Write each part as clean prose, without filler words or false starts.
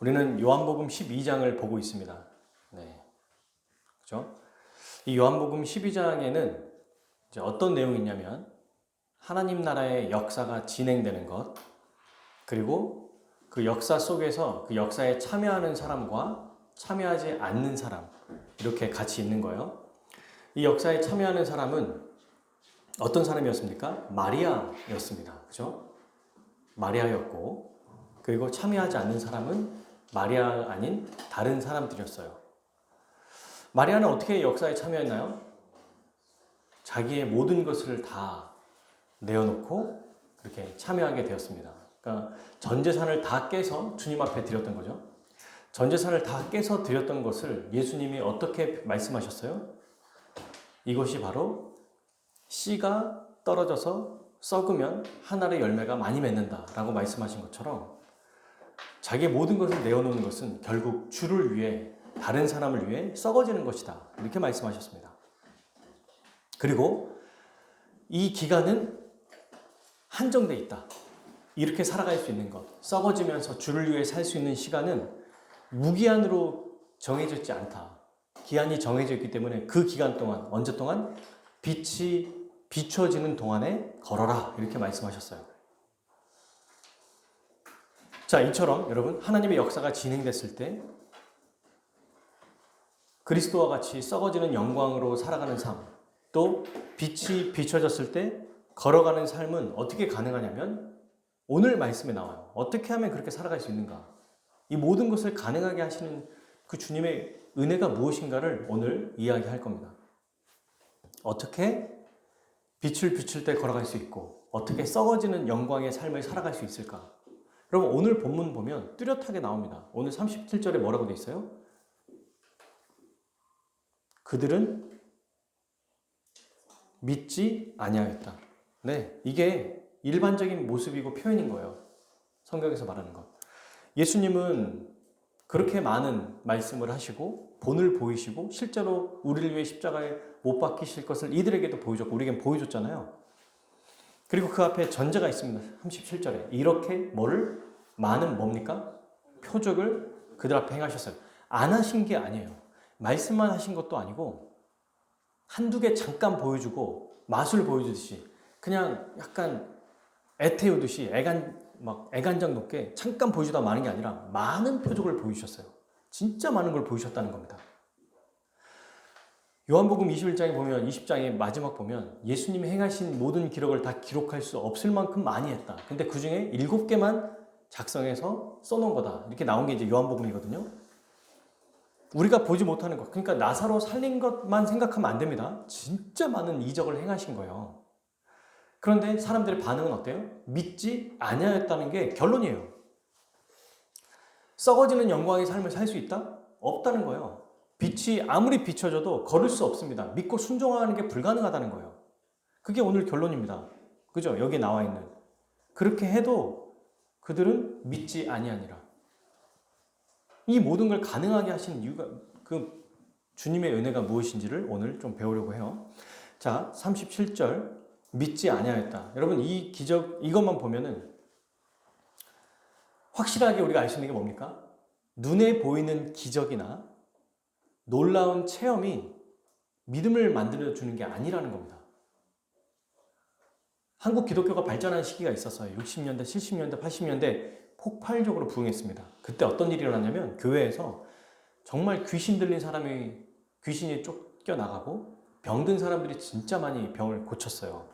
우리는 요한복음 12장을 보고 있습니다. 네. 그죠? 이 요한복음 12장에는 이제 어떤 내용이 있냐면 하나님 나라의 역사가 진행되는 것, 그리고 그 역사 속에서 그 역사에 참여하는 사람과 참여하지 않는 사람, 이렇게 같이 있는 거예요. 이 역사에 참여하는 사람은 어떤 사람이었습니까? 마리아였습니다. 그죠? 마리아였고, 그리고 참여하지 않는 사람은 마리아 아닌 다른 사람들이었어요. 마리아는 어떻게 역사에 참여했나요? 자기의 모든 것을 다 내어놓고 그렇게 참여하게 되었습니다. 그러니까 전 재산을 다 깨서 주님 앞에 드렸던 거죠. 전 재산을 다 깨서 드렸던 것을 예수님이 어떻게 말씀하셨어요? 이것이 바로 씨가 떨어져서 썩으면 하늘의 열매가 많이 맺는다라고 말씀하신 것처럼 자기의 모든 것을 내어놓는 것은 결국 주를 위해, 다른 사람을 위해 썩어지는 것이다, 이렇게 말씀하셨습니다. 그리고 이 기간은 한정돼 있다. 이렇게 살아갈 수 있는 것, 썩어지면서 주를 위해 살 수 있는 시간은 무기한으로 정해져 있지 않다. 기한이 정해져 있기 때문에 그 기간 동안, 언제 동안? 빛이 비춰지는 동안에 걸어라, 이렇게 말씀하셨어요. 자, 이처럼 여러분, 하나님의 역사가 진행됐을 때 그리스도와 같이 썩어지는 영광으로 살아가는 삶, 또 빛이 비춰졌을 때 걸어가는 삶은 어떻게 가능하냐면 오늘 말씀에 나와요. 어떻게 하면 그렇게 살아갈 수 있는가? 이 모든 것을 가능하게 하시는 그 주님의 은혜가 무엇인가를 오늘 이야기할 겁니다. 어떻게 빛을 비출 때 걸어갈 수 있고 어떻게 썩어지는 영광의 삶을 살아갈 수 있을까? 여러분, 오늘 본문 보면 뚜렷하게 나옵니다. 오늘 37절에 뭐라고 돼 있어요? 그들은 믿지 아니하였다. 네, 이게 일반적인 모습이고 표현인 거예요. 성경에서 말하는 것. 예수님은 그렇게 많은 말씀을 하시고 본을 보이시고 실제로 우리를 위해 십자가에 못 박히실 것을 이들에게도 보여줬고 우리에겐 보여줬잖아요. 그리고 그 앞에 전제가 있습니다. 37절에 이렇게 뭐를? 많은 뭡니까? 표적을 그들 앞에 행하셨어요. 안 하신 게 아니에요. 말씀만 하신 것도 아니고 한두 개 잠깐 보여주고 마술 보여주듯이 그냥 약간 애태우듯이 애간장 높게 잠깐 보여주다 마는 게 아니라 많은 표적을 보여주셨어요. 진짜 많은 걸 보여주셨다는 겁니다. 요한복음 21장에 보면, 20장의 마지막 보면 예수님이 행하신 모든 기록을 다 기록할 수 없을 만큼 많이 했다. 근데 그 중에 7개만 작성해서 써놓은 거다. 이렇게 나온 게 이제 요한복음이거든요. 우리가 보지 못하는 것, 그러니까 나사로 살린 것만 생각하면 안 됩니다. 진짜 많은 이적을 행하신 거예요. 그런데 사람들의 반응은 어때요? 믿지 아니하였다는 게 결론이에요. 썩어지는 영광의 삶을 살 수 있다? 없다는 거예요. 빛이 아무리 비춰져도 걸을 수 없습니다. 믿고 순종하는 게 불가능하다는 거예요. 그게 오늘 결론입니다. 그죠? 여기 나와 있는. 그렇게 해도 그들은 믿지 아니하니라. 이 모든 걸 가능하게 하신 이유가, 그 주님의 은혜가 무엇인지를 오늘 좀 배우려고 해요. 자, 37절. 믿지 아니하였다. 여러분, 이 기적, 이것만 보면은 확실하게 우리가 알 수 있는 게 뭡니까? 눈에 보이는 기적이나 놀라운 체험이 믿음을 만들어주는 게 아니라는 겁니다. 한국 기독교가 발전한 시기가 있었어요. 60년대, 70년대, 80년대 폭발적으로 부흥했습니다. 그때 어떤 일이 일어났냐면 교회에서 정말 귀신 들린 사람이 귀신이 쫓겨나가고 병든 사람들이 진짜 많이 병을 고쳤어요.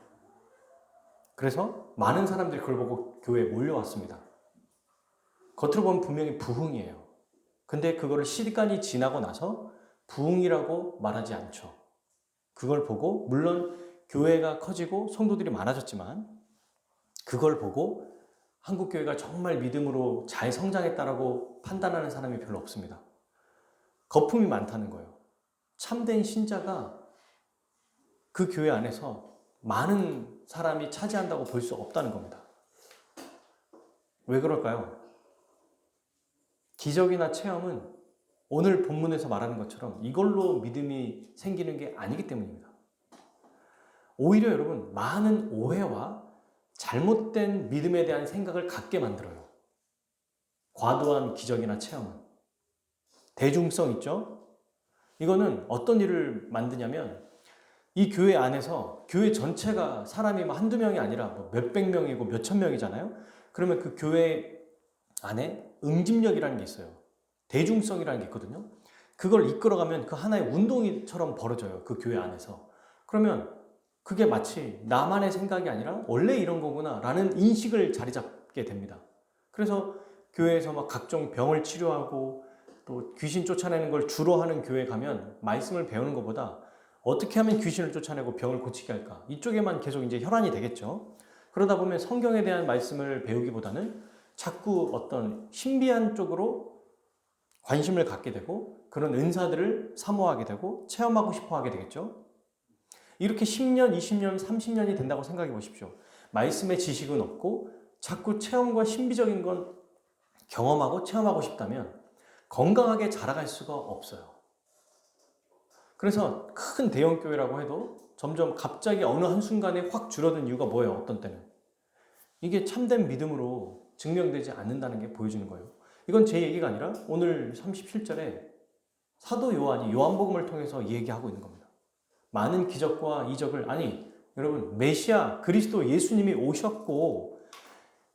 그래서 많은 사람들이 그걸 보고 교회에 몰려왔습니다. 겉으로 보면 분명히 부흥이에요. 근데 그거를 시간이 지나고 나서 부흥이라고 말하지 않죠. 그걸 보고 물론 교회가 커지고 성도들이 많아졌지만 그걸 보고 한국교회가 정말 믿음으로 잘 성장했다라고 판단하는 사람이 별로 없습니다. 거품이 많다는 거예요. 참된 신자가 그 교회 안에서 많은 사람이 차지한다고 볼 수 없다는 겁니다. 왜 그럴까요? 기적이나 체험은 오늘 본문에서 말하는 것처럼 이걸로 믿음이 생기는 게 아니기 때문입니다. 오히려 여러분, 많은 오해와 잘못된 믿음에 대한 생각을 갖게 만들어요. 과도한 기적이나 체험은. 대중성 있죠? 이거는 어떤 일을 만드냐면 이 교회 안에서 교회 전체가 사람이 한두 명이 아니라 몇백 명이고 몇천 명이잖아요. 그러면 그 교회 안에 응집력이라는 게 있어요. 대중성이라는 게 있거든요. 그걸 이끌어가면 그 하나의 운동처럼 벌어져요. 그 교회 안에서. 그러면 그게 마치 나만의 생각이 아니라 원래 이런 거구나 라는 인식을 자리 잡게 됩니다. 그래서 교회에서 막 각종 병을 치료하고 또 귀신 쫓아내는 걸 주로 하는 교회 가면 말씀을 배우는 것보다 어떻게 하면 귀신을 쫓아내고 병을 고치게 할까? 이쪽에만 계속 이제 혈안이 되겠죠. 그러다 보면 성경에 대한 말씀을 배우기보다는 자꾸 어떤 신비한 쪽으로 관심을 갖게 되고 그런 은사들을 사모하게 되고 체험하고 싶어 하게 되겠죠. 이렇게 10년, 20년, 30년이 된다고 생각해 보십시오. 말씀의 지식은 없고 자꾸 체험과 신비적인 건 경험하고 체험하고 싶다면 건강하게 자라갈 수가 없어요. 그래서 큰 대형 교회라고 해도 점점 갑자기 어느 한순간에 확 줄어든 이유가 뭐예요? 어떤 때는. 이게 참된 믿음으로 증명되지 않는다는 게 보여주는 거예요. 이건 제 얘기가 아니라 오늘 37절에 사도 요한이 요한복음을 통해서 얘기하고 있는 겁니다. 많은 기적과 이적을, 아니 여러분 메시아 그리스도 예수님이 오셨고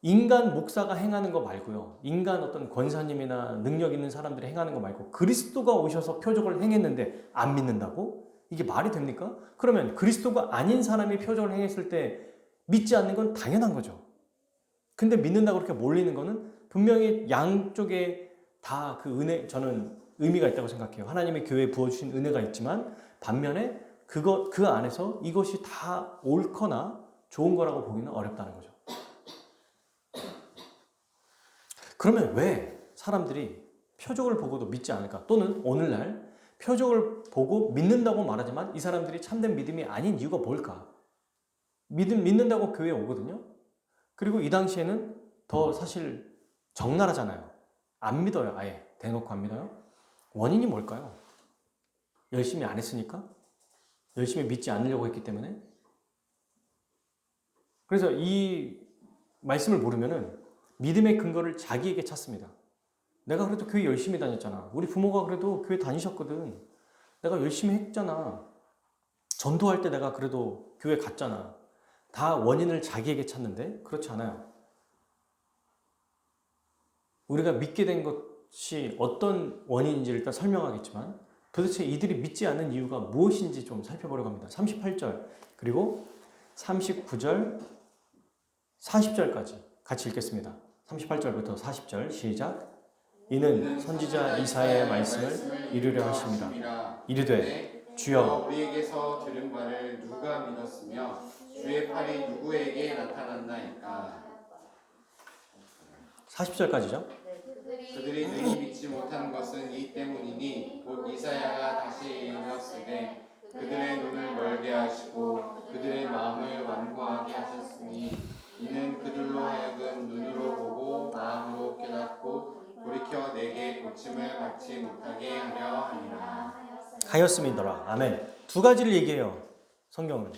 인간 목사가 행하는 거 말고요. 인간 어떤 권사님이나 능력 있는 사람들이 행하는 거 말고 그리스도가 오셔서 표적을 행했는데 안 믿는다고? 이게 말이 됩니까? 그러면 그리스도가 아닌 사람이 표적을 행했을 때 믿지 않는 건 당연한 거죠. 근데 믿는다고 그렇게 몰리는 거는 분명히 양쪽에 다 그 은혜, 저는 의미가 있다고 생각해요. 하나님의 교회에 부어주신 은혜가 있지만 반면에 그 안에서 이것이 다 옳거나 좋은 거라고 보기는 어렵다는 거죠. 그러면 왜 사람들이 표적을 보고도 믿지 않을까? 또는 오늘날 표적을 보고 믿는다고 말하지만 이 사람들이 참된 믿음이 아닌 이유가 뭘까? 믿는다고 교회에 오거든요. 그리고 이 당시에는 더 사실 적나라하잖아요. 안 믿어요. 아예 대놓고 안 믿어요. 원인이 뭘까요? 열심히 안 했으니까? 열심히 믿지 않으려고 했기 때문에? 그래서 이 말씀을 모르면은 믿음의 근거를 자기에게 찾습니다. 내가 그래도 교회 열심히 다녔잖아. 우리 부모가 그래도 교회 다니셨거든. 내가 열심히 했잖아. 전도할 때 내가 그래도 교회 갔잖아. 다 원인을 자기에게 찾는데 그렇지 않아요. 우리가 믿게 된 것이 어떤 원인인지를 일단 설명하겠지만 도대체 이들이 믿지 않는 이유가 무엇인지 좀 살펴보려고 합니다. 38절 그리고 39절 40절까지 같이 읽겠습니다. 38절부터 40절 시작. 이는 선지자 이사야의 말씀을 이루려 하심이라. 이르되 주여 우리에게서 들은 바를 누가 믿었으며 주의 팔이 누구에게 나타났나이까. 40절까지죠. 그들이 능히 믿지 못한 것은 이 때문이니 곧 이사야가 다시 일렀으되 그들의 눈을 멀게 하시고 그들의 마음을 완고하게 하셨으니 이는 그들로 하여금 눈으로 보고 마음으로 깨닫고 돌이켜 내게 고침을 받지 못하게 하려 하니라. 하였음이더라. 아멘. 두 가지를 얘기해요. 성경은.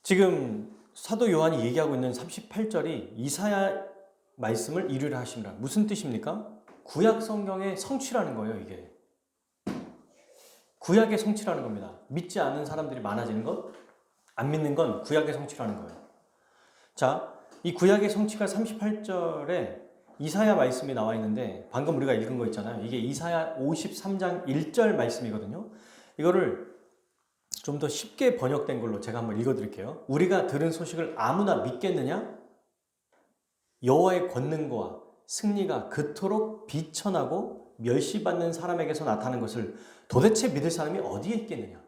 지금 사도 요한이 얘기하고 있는 38절이 이사야 말씀을 이루려 하심이라. 무슨 뜻입니까? 구약 성경의 성취라는 거예요, 이게. 구약의 성취라는 겁니다. 믿지 않는 사람들이 많아지는 것, 안 믿는 건 구약의 성취라는 거예요. 자, 이 구약의 성취가 38절에 이사야 말씀이 나와 있는데 방금 우리가 읽은 거 있잖아요. 이게 이사야 53장 1절 말씀이거든요. 이거를 좀 더 쉽게 번역된 걸로 제가 한번 읽어드릴게요. 우리가 들은 소식을 아무나 믿겠느냐? 여호와의 권능과 승리가 그토록 비천하고 멸시받는 사람에게서 나타나는 것을 도대체 믿을 사람이 어디에 있겠느냐?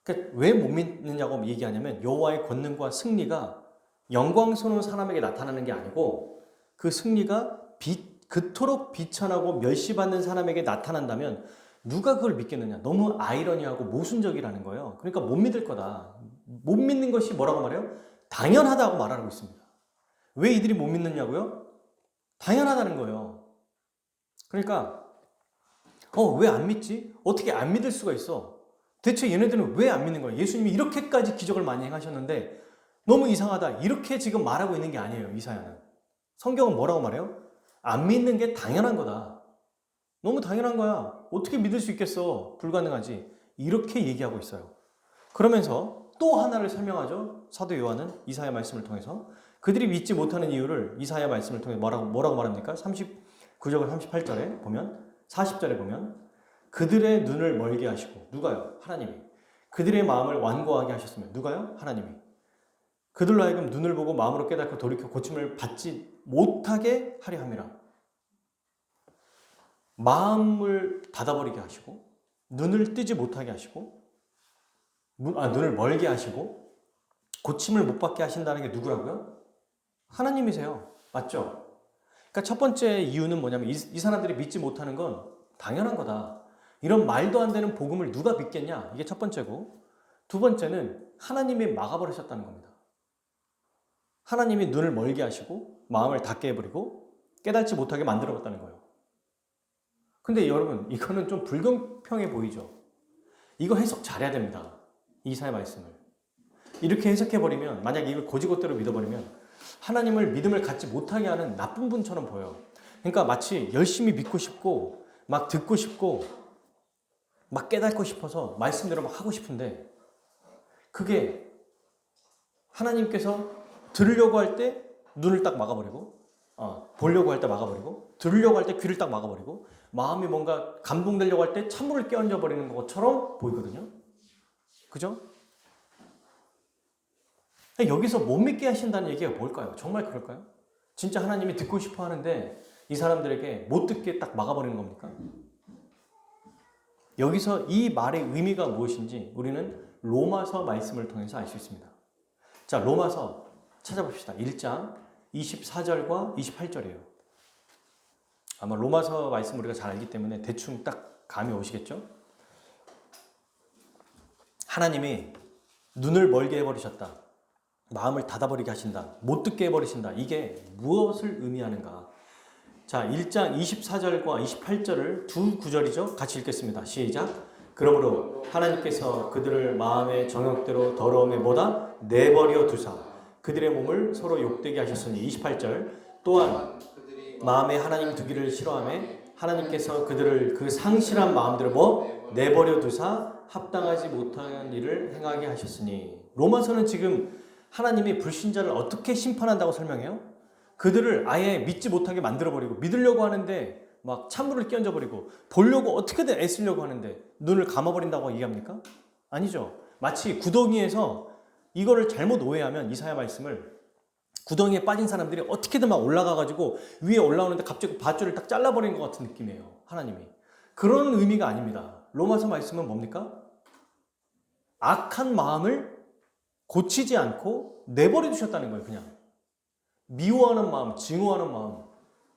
그러니까 왜 못 믿느냐고 얘기하냐면 여호와의 권능과 승리가 영광스러운 사람에게 나타나는 게 아니고 그 승리가 그토록 비천하고 멸시받는 사람에게 나타난다면 누가 그걸 믿겠느냐? 너무 아이러니하고 모순적이라는 거예요. 그러니까 못 믿을 거다. 못 믿는 것이 뭐라고 말해요? 당연하다고 말하고 있습니다. 왜 이들이 못 믿느냐고요? 당연하다는 거예요. 그러니까 왜 안 믿지? 어떻게 안 믿을 수가 있어? 대체 얘네들은 왜 안 믿는 거예요? 예수님이 이렇게까지 기적을 많이 행하셨는데 너무 이상하다. 이렇게 지금 말하고 있는 게 아니에요. 이사야는. 성경은 뭐라고 말해요? 안 믿는 게 당연한 거다. 너무 당연한 거야. 어떻게 믿을 수 있겠어? 불가능하지. 이렇게 얘기하고 있어요. 그러면서 또 하나를 설명하죠. 사도 요한은 이사야 말씀을 통해서 그들이 믿지 못하는 이유를 이사야 말씀을 통해 뭐라고 말합니까? 39절 38절에 보면 40절에 보면 그들의 눈을 멀게 하시고 누가요? 하나님이. 그들의 마음을 완고하게 하셨으면 누가요? 하나님이. 그들로 하여금 눈을 보고 마음으로 깨닫고 돌이켜 고침을 받지 못하게 하려 함이라. 마음을 닫아버리게 하시고 눈을 뜨지 못하게 하시고 눈을 멀게 하시고 고침을 못 받게 하신다는 게 누구라고요? 하나님이세요. 맞죠? 그러니까 첫 번째 이유는 뭐냐면 이 사람들이 믿지 못하는 건 당연한 거다. 이런 말도 안 되는 복음을 누가 믿겠냐? 이게 첫 번째고 두 번째는 하나님이 막아버리셨다는 겁니다. 하나님이 눈을 멀게 하시고 마음을 닫게 해버리고 깨닫지 못하게 만들어봤다는 거예요. 근데 여러분 이거는 좀 불공평해 보이죠? 이거 해석 잘해야 됩니다. 이사야 말씀을. 이렇게 해석해버리면 만약에 이걸 고지고대로 믿어버리면 하나님을 믿음을 갖지 못하게 하는 나쁜 분처럼 보여요. 그러니까 마치 열심히 믿고 싶고 막 듣고 싶고 막 깨닫고 싶어서 말씀대로 막 하고 싶은데 그게 하나님께서 들으려고 할 때 눈을 딱 막아버리고 보려고 할 때 막아버리고 들으려고 할 때 귀를 딱 막아버리고 마음이 뭔가 감동되려고 할 때 찬물을 끼얹어버리는 것처럼 보이거든요. 그죠? 여기서 못 믿게 하신다는 얘기가 뭘까요? 정말 그럴까요? 진짜 하나님이 듣고 싶어 하는데 이 사람들에게 못 듣게 딱 막아버리는 겁니까? 여기서 이 말의 의미가 무엇인지 우리는 로마서 말씀을 통해서 알 수 있습니다. 자, 로마서 찾아봅시다. 1장 24절과 28절이에요. 아마 로마서 말씀 우리가 잘 알기 때문에 대충 딱 감이 오시겠죠? 하나님이 눈을 멀게 해버리셨다. 마음을 닫아버리게 하신다. 못 듣게 해버리신다. 이게 무엇을 의미하는가? 자, 1장 24절과 28절을 두 구절이죠. 같이 읽겠습니다. 시작. 그러므로 하나님께서 그들을 마음의 정욕대로 더러움에 뭐다? 내버려 두사 그들의 몸을 서로 욕되게 하셨으니 28절 또한 마음에 하나님 두기를 싫어하며 하나님께서 그들을 그 상실한 마음대로 내버려 두사 합당하지 못한 일을 행하게 하셨으니 로마서는 지금 하나님이 불신자를 어떻게 심판한다고 설명해요? 그들을 아예 믿지 못하게 만들어버리고 믿으려고 하는데 막 찬물을 끼얹어버리고 보려고 어떻게든 애쓰려고 하는데 눈을 감아버린다고 얘기합니까? 아니죠. 마치 구덩이에서 이거를 잘못 오해하면 이사야 말씀을 구덩이에 빠진 사람들이 어떻게든 막 올라가가지고 위에 올라오는데 갑자기 밧줄을 딱 잘라버리는 것 같은 느낌이에요. 하나님이. 그런 의미가 아닙니다. 로마서 말씀은 뭡니까? 악한 마음을 고치지 않고 내버려 두셨다는 거예요. 그냥 미워하는 마음, 증오하는 마음,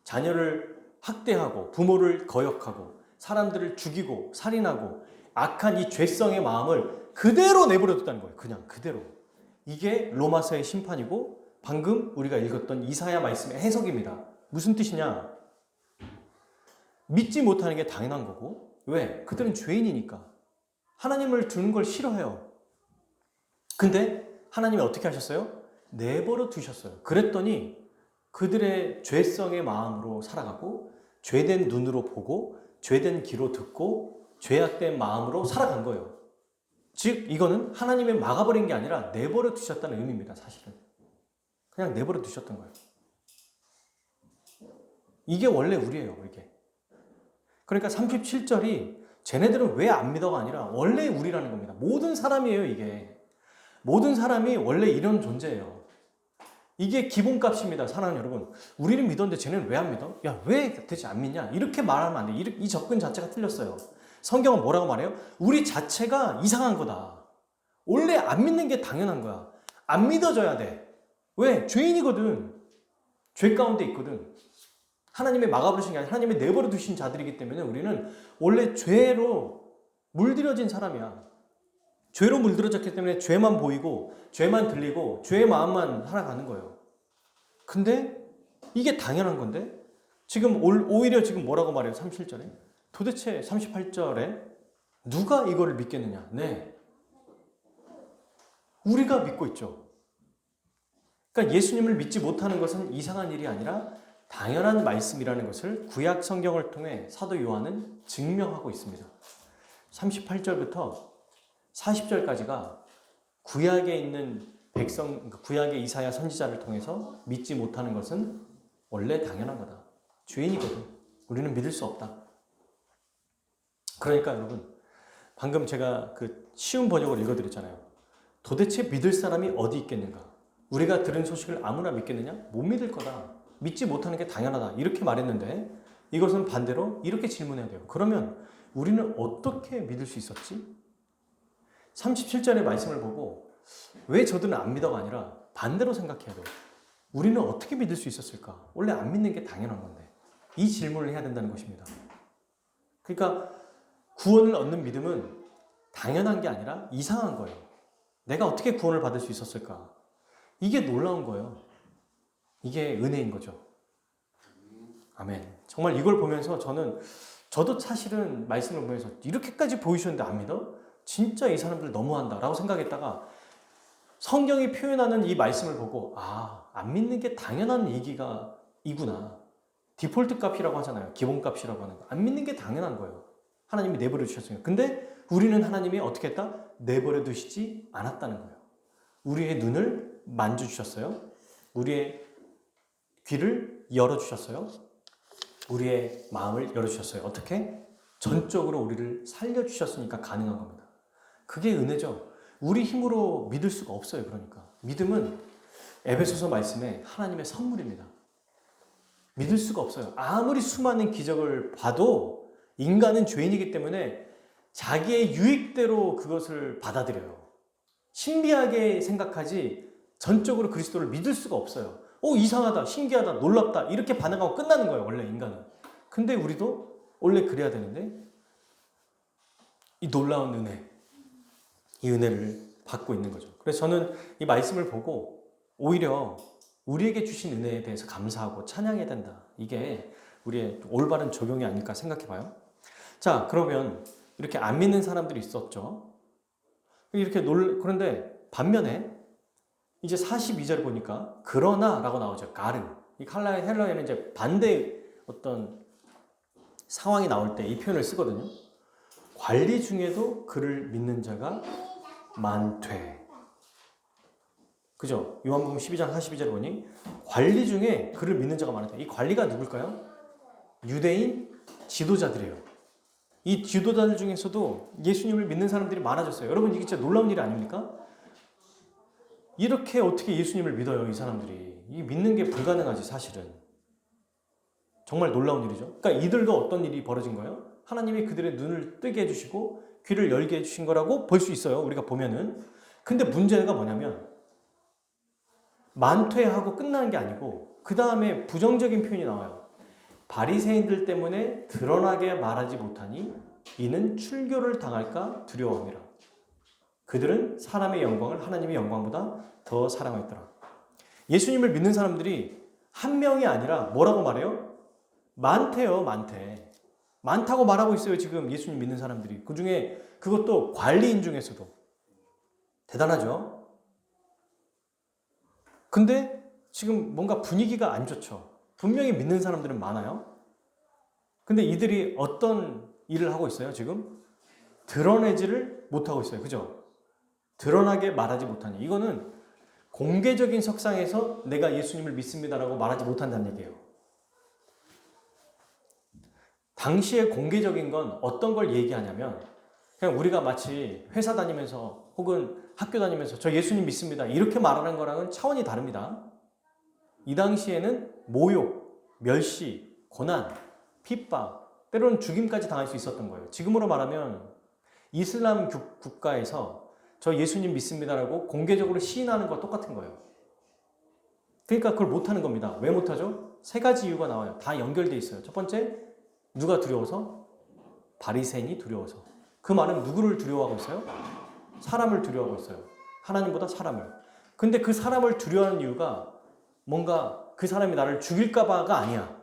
자녀를 학대하고 부모를 거역하고 사람들을 죽이고 살인하고 악한 이 죄성의 마음을 그대로 내버려 뒀다는 거예요. 그냥 그대로. 이게 로마서의 심판이고 방금 우리가 읽었던 이사야 말씀의 해석입니다. 무슨 뜻이냐? 믿지 못하는 게 당연한 거고 왜? 그들은 죄인이니까 하나님을 두는 걸 싫어해요. 근데 하나님이 어떻게 하셨어요? 내버려 두셨어요. 그랬더니 그들의 죄성의 마음으로 살아가고 죄된 눈으로 보고 죄된 귀로 듣고 죄악된 마음으로 살아간 거예요. 즉 이거는 하나님의 막아버린 게 아니라 내버려 두셨다는 의미입니다. 사실은 그냥 내버려 두셨던 거예요. 이게 원래 우리예요. 이게. 그러니까 37절이 쟤네들은 왜 안 믿어가 아니라 원래 우리라는 겁니다. 모든 사람이에요. 이게. 모든 사람이 원래 이런 존재예요. 이게 기본값입니다. 사랑하는 여러분. 우리는 믿었는데 쟤네는 왜 안 믿어? 야, 왜 대체 안 믿냐? 이렇게 말하면 안 돼. 이 접근 자체가 틀렸어요. 성경은 뭐라고 말해요? 우리 자체가 이상한 거다. 원래 안 믿는 게 당연한 거야. 안 믿어져야 돼. 왜? 죄인이거든. 죄 가운데 있거든. 하나님이 막아버리신 게 아니라 하나님이 내버려 두신 자들이기 때문에 우리는 원래 죄로 물들여진 사람이야. 죄로 물들어졌기 때문에 죄만 보이고 죄만 들리고 죄의 마음만 살아가는 거예요. 근데 이게 당연한 건데 지금 오히려 지금 뭐라고 말해요? 37절에 도대체 38절에 누가 이거를 믿겠느냐? 네, 우리가 믿고 있죠. 그러니까 예수님을 믿지 못하는 것은 이상한 일이 아니라 당연한 말씀이라는 것을 구약 성경을 통해 사도 요한은 증명하고 있습니다. 38절부터 40절까지가 구약에 있는 구약의 이사야 선지자를 통해서 믿지 못하는 것은 원래 당연한 거다. 죄인이거든. 우리는 믿을 수 없다. 그러니까 여러분, 방금 제가 그 쉬운 번역을 읽어드렸잖아요. 도대체 믿을 사람이 어디 있겠는가? 우리가 들은 소식을 아무나 믿겠느냐? 못 믿을 거다. 믿지 못하는 게 당연하다. 이렇게 말했는데 이것은 반대로 이렇게 질문해야 돼요. 그러면 우리는 어떻게 믿을 수 있었지? 37절의 말씀을 보고 왜 저들은 안 믿어가 아니라 반대로 생각해야 돼요. 우리는 어떻게 믿을 수 있었을까? 원래 안 믿는 게 당연한 건데. 이 질문을 해야 된다는 것입니다. 그러니까 구원을 얻는 믿음은 당연한 게 아니라 이상한 거예요. 내가 어떻게 구원을 받을 수 있었을까? 이게 놀라운 거예요. 이게 은혜인 거죠. 아멘. 정말 이걸 보면서 저도 사실은 말씀을 보면서 이렇게까지 보이셨는데 안 믿어? 진짜 이 사람들 너무한다 라고 생각했다가 성경이 표현하는 이 말씀을 보고 안 믿는 게 당연한 얘기가 이구나. 디폴트 값이라고 하잖아요. 기본 값이라고 하는 거. 안 믿는 게 당연한 거예요. 하나님이 내버려 두셨으니까. 근데 우리는 하나님이 어떻게 했다? 내버려 두시지 않았다는 거예요. 우리의 눈을 만져주셨어요. 우리의 귀를 열어주셨어요. 우리의 마음을 열어주셨어요. 어떻게? 전적으로 우리를 살려주셨으니까 가능한 겁니다. 그게 은혜죠. 우리 힘으로 믿을 수가 없어요. 그러니까 믿음은 에베소서 말씀에 하나님의 선물입니다. 믿을 수가 없어요. 아무리 수많은 기적을 봐도 인간은 죄인이기 때문에 자기의 유익대로 그것을 받아들여요. 신비하게 생각하지 전적으로 그리스도를 믿을 수가 없어요. 이상하다, 신기하다, 놀랍다 이렇게 반응하고 끝나는 거예요. 원래 인간은. 근데 우리도 원래 그래야 되는데 이 놀라운 은혜, 이 은혜를 받고 있는 거죠. 그래서 저는 이 말씀을 보고 오히려 우리에게 주신 은혜에 대해서 감사하고 찬양해야 된다. 이게 우리의 올바른 적용이 아닐까 생각해봐요. 자, 그러면 이렇게 안 믿는 사람들이 있었죠. 그런데 반면에 이제 42절 보니까 그러나 라고 나오죠. 가르. 이 헬라어에는 이제 반대 어떤 상황이 나올 때 이 표현을 쓰거든요. 관리 중에도 그를 믿는 자가 많되. 그죠? 요한복음 12장 42절에 보니 관리 중에 그를 믿는 자가 많대. 이 관리가 누굴까요? 유대인 지도자들이에요. 이 지도자들 중에서도 예수님을 믿는 사람들이 많아졌어요. 여러분 이게 진짜 놀라운 일이 아닙니까? 이렇게 어떻게 예수님을 믿어요, 이 사람들이. 이 믿는 게 불가능하지, 사실은. 정말 놀라운 일이죠. 그러니까 이들도 어떤 일이 벌어진 거예요? 하나님이 그들의 눈을 뜨게 해주시고 귀를 열게 해주신 거라고 볼 수 있어요, 우리가 보면은. 근데 문제가 뭐냐면 만퇴하고 끝나는 게 아니고 그 다음에 부정적인 표현이 나와요. 바리새인들 때문에 드러나게 말하지 못하니 이는 출교를 당할까 두려워함이라. 그들은 사람의 영광을 하나님의 영광보다 더 사랑했더라. 예수님을 믿는 사람들이 한 명이 아니라 뭐라고 말해요? 많대요, 많대. 많다고 말하고 있어요, 지금 예수님 믿는 사람들이. 그 중에 그것도 관리인 중에서도. 대단하죠? 근데 지금 뭔가 분위기가 안 좋죠. 분명히 믿는 사람들은 많아요. 근데 이들이 어떤 일을 하고 있어요, 지금? 드러내지를 못하고 있어요. 그죠? 드러나게 말하지 못하니. 이거는 공개적인 석상에서 내가 예수님을 믿습니다라고 말하지 못한다는 얘기예요. 당시에 공개적인 건 어떤 걸 얘기하냐면 그냥 우리가 마치 회사 다니면서 혹은 학교 다니면서 저 예수님 믿습니다 이렇게 말하는 거랑은 차원이 다릅니다. 이 당시에는 모욕, 멸시, 고난, 핍박, 때로는 죽임까지 당할 수 있었던 거예요. 지금으로 말하면 이슬람 국가에서 저 예수님 믿습니다라고 공개적으로 시인하는 거와 똑같은 거예요. 그러니까 그걸 못하는 겁니다. 왜 못하죠? 세 가지 이유가 나와요. 다 연결돼 있어요. 첫 번째, 누가 두려워서? 바리새인이 두려워서. 그 말은 누구를 두려워하고 있어요? 사람을 두려워하고 있어요. 하나님보다 사람을. 근데 그 사람을 두려워하는 이유가 뭔가 그 사람이 나를 죽일까 봐가 아니야.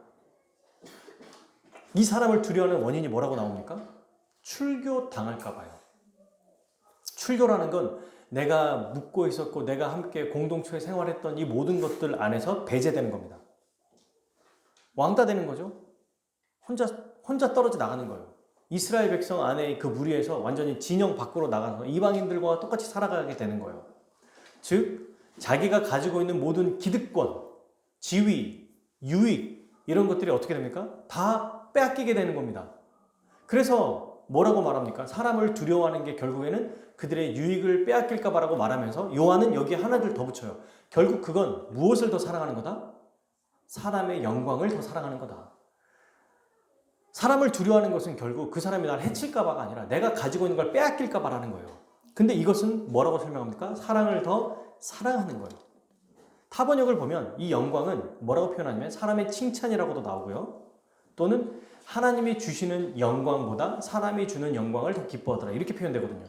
이 사람을 두려워하는 원인이 뭐라고 나옵니까? 출교 당할까 봐요. 출교라는 건 내가 묻고 있었고 내가 함께 공동체에 생활했던 이 모든 것들 안에서 배제되는 겁니다. 왕따 되는 거죠. 혼자 떨어져 나가는 거예요. 이스라엘 백성 안에 그 무리에서 완전히 진영 밖으로 나가서 이방인들과 똑같이 살아가게 되는 거예요. 즉 자기가 가지고 있는 모든 기득권, 지위, 유익 이런 것들이 어떻게 됩니까? 다 빼앗기게 되는 겁니다. 그래서 뭐라고 말합니까? 사람을 두려워하는 게 결국에는 그들의 유익을 빼앗길까 봐라고 말하면서 요한은 여기에 하나를 더 붙여요. 결국 그건 무엇을 더 사랑하는 거다? 사람의 영광을 더 사랑하는 거다. 사람을 두려워하는 것은 결국 그 사람이 날 해칠까 봐가 아니라 내가 가지고 있는 걸 빼앗길까 봐라는 거예요. 근데 이것은 뭐라고 설명합니까? 사랑을 더 사랑하는 거예요. 타번역을 보면 이 영광은 뭐라고 표현하냐면 사람의 칭찬이라고도 나오고요. 또는 하나님이 주시는 영광보다 사람이 주는 영광을 더 기뻐하더라. 이렇게 표현되거든요.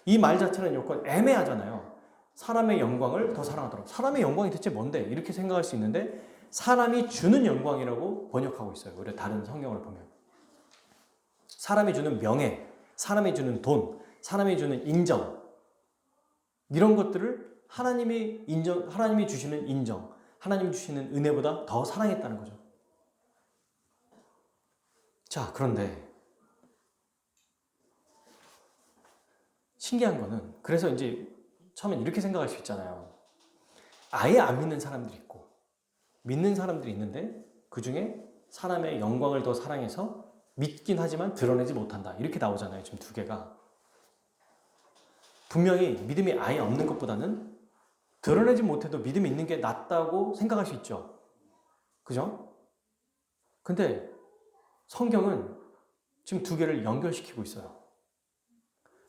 이 말 자체는 조금 애매하잖아요. 사람의 영광을 더 사랑하더라. 사람의 영광이 대체 뭔데? 이렇게 생각할 수 있는데 사람이 주는 영광이라고 번역하고 있어요. 우리 다른 성경을 보면. 사람이 주는 명예, 사람이 주는 돈, 사람이 주는 인정 이런 것들을 하나님이 주시는 인정, 하나님이 주시는 은혜보다 더 사랑했다는 거죠. 자, 그런데 신기한 거는 그래서 이제 처음엔 이렇게 생각할 수 있잖아요. 아예 안 믿는 사람들이 있고 믿는 사람들이 있는데 그 중에 사람의 영광을 더 사랑해서 믿긴 하지만 드러내지 못한다. 이렇게 나오잖아요. 지금 두 개가. 분명히 믿음이 아예 없는 것보다는 드러내지 못해도 믿음이 있는 게 낫다고 생각할 수 있죠. 그죠? 근데 성경은 지금 두 개를 연결시키고 있어요.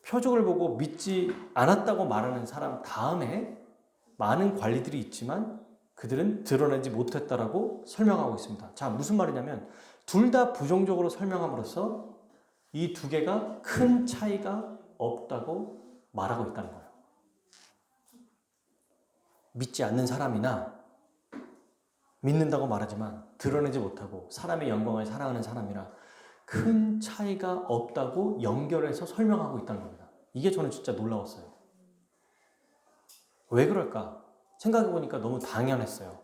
표적을 보고 믿지 않았다고 말하는 사람 다음에 많은 관리들이 있지만 그들은 드러내지 못했다라고 설명하고 있습니다. 자, 무슨 말이냐면 둘 다 부정적으로 설명함으로써 이 두 개가 큰 차이가 없다고 말하고 있다는 거예요. 믿지 않는 사람이나 믿는다고 말하지만 드러내지 못하고 사람의 영광을 사랑하는 사람이나 큰 차이가 없다고 연결해서 설명하고 있다는 겁니다. 이게 저는 진짜 놀라웠어요. 왜 그럴까? 생각해보니까 너무 당연했어요.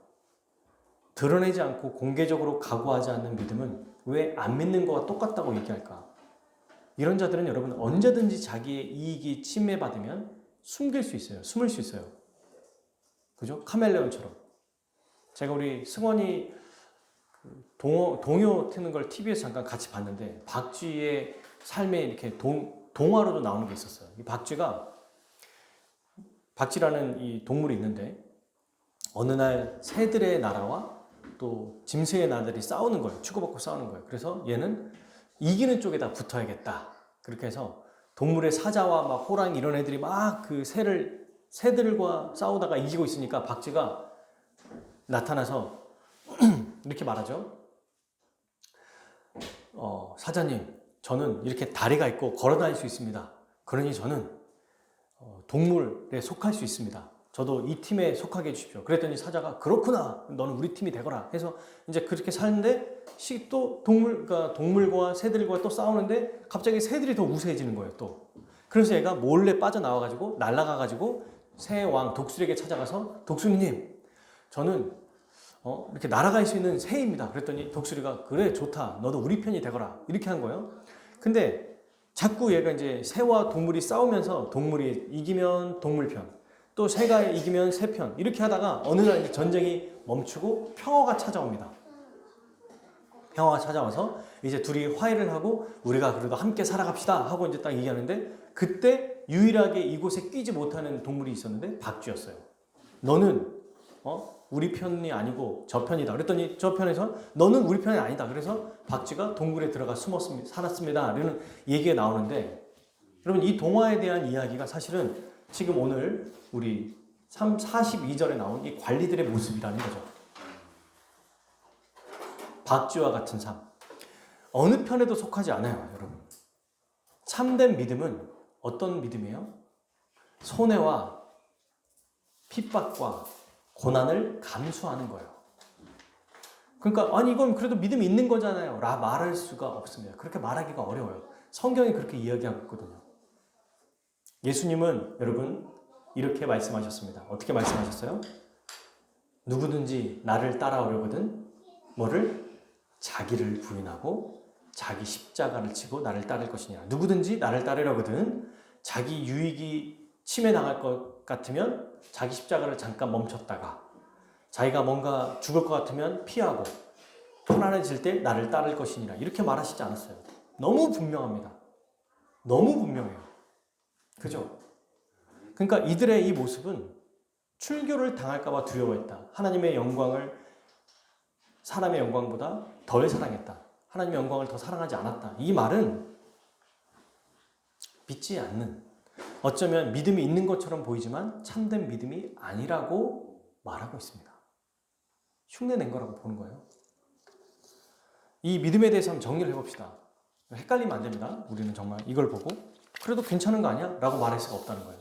드러내지 않고 공개적으로 각오하지 않는 믿음은 왜 안 믿는 거와 똑같다고 얘기할까? 이런 자들은 여러분 언제든지 자기의 이익이 침해받으면 숨길 수 있어요. 숨을 수 있어요. 그죠? 카멜레온처럼. 제가 우리 승원이 동요 트는 걸 TV에서 잠깐 같이 봤는데 박쥐의 삶에 이렇게 동화로도 나오는 게 있었어요. 이 박쥐라는 이 동물이 있는데 어느 날 새들의 나라와 또 짐승의 나라들이 싸우는 거예요. 치고받고 싸우는 거예요. 그래서 얘는 이기는 쪽에다 붙어야겠다. 그렇게 해서 동물의 사자와 막 호랑이 이런 애들이 막 그 새들과 싸우다가 이기고 있으니까 박쥐가 나타나서 이렇게 말하죠. 사자님, 저는 이렇게 다리가 있고 걸어 다닐 수 있습니다. 그러니 저는 동물에 속할 수 있습니다. 저도 이 팀에 속하게 해주십시오. 그랬더니 사자가 그렇구나. 너는 우리 팀이 되거라. 해서 이제 그렇게 사는데 또 동물과 새들과 또 싸우는데 갑자기 새들이 더 우세해지는 거예요. 또. 그래서 얘가 몰래 빠져나와가지고 날아가가지고 새왕 독수리에게 찾아가서 독수리님, 저는 이렇게 날아갈 수 있는 새입니다. 그랬더니 독수리가 그래 좋다. 너도 우리 편이 되거라. 이렇게 한 거예요. 근데 자꾸 얘가 이제 새와 동물이 싸우면서 동물이 이기면 동물 편, 또 새가 이기면 새 편 이렇게 하다가 어느 날 이제 전쟁이 멈추고 평화가 찾아옵니다. 평화가 찾아와서 이제 둘이 화해를 하고 우리가 그래도 함께 살아갑시다 하고 이제 딱 얘기하는데 그때 유일하게 이곳에 끼지 못하는 동물이 있었는데 박쥐였어요. 너는 우리 편이 아니고 저 편이다. 그랬더니 저 편에서 너는 우리 편이 아니다. 그래서 박쥐가 동굴에 들어가 살았습니다. 이런 얘기가 나오는데 여러분 이 동화에 대한 이야기가 사실은 지금 오늘 우리 42절에 나온 이 관리들의 모습이라는 거죠. 박쥐와 같은 삶. 어느 편에도 속하지 않아요, 여러분. 참된 믿음은 어떤 믿음이에요? 손해와 핍박과 고난을 감수하는 거예요. 그러니까 아니 이건 그래도 믿음이 있는 거잖아요 라 말할 수가 없습니다. 그렇게 말하기가 어려워요. 성경이 그렇게 이야기하고 있거든요. 예수님은 여러분 이렇게 말씀하셨습니다. 어떻게 말씀하셨어요? 누구든지 나를 따라오려거든 뭐를? 자기를 부인하고 자기 십자가를 지고 나를 따를 것이냐. 누구든지 나를 따르려거든 자기 유익이 침해당할 것 같으면 자기 십자가를 잠깐 멈췄다가 자기가 뭔가 죽을 것 같으면 피하고 편안해질 때 나를 따를 것이니라. 이렇게 말하시지 않았어요. 너무 분명합니다. 너무 분명해요. 그죠? 그러니까 이들의 이 모습은 출교를 당할까봐 두려워했다. 하나님의 영광을 사람의 영광보다 덜 사랑했다. 하나님의 영광을 더 사랑하지 않았다. 이 말은 믿지 않는, 어쩌면 믿음이 있는 것처럼 보이지만 참된 믿음이 아니라고 말하고 있습니다. 흉내낸 거라고 보는 거예요. 이 믿음에 대해서 한번 정리를 해봅시다. 헷갈리면 안 됩니다. 우리는 정말 이걸 보고 그래도 괜찮은 거 아니야? 라고 말할 수가 없다는 거예요.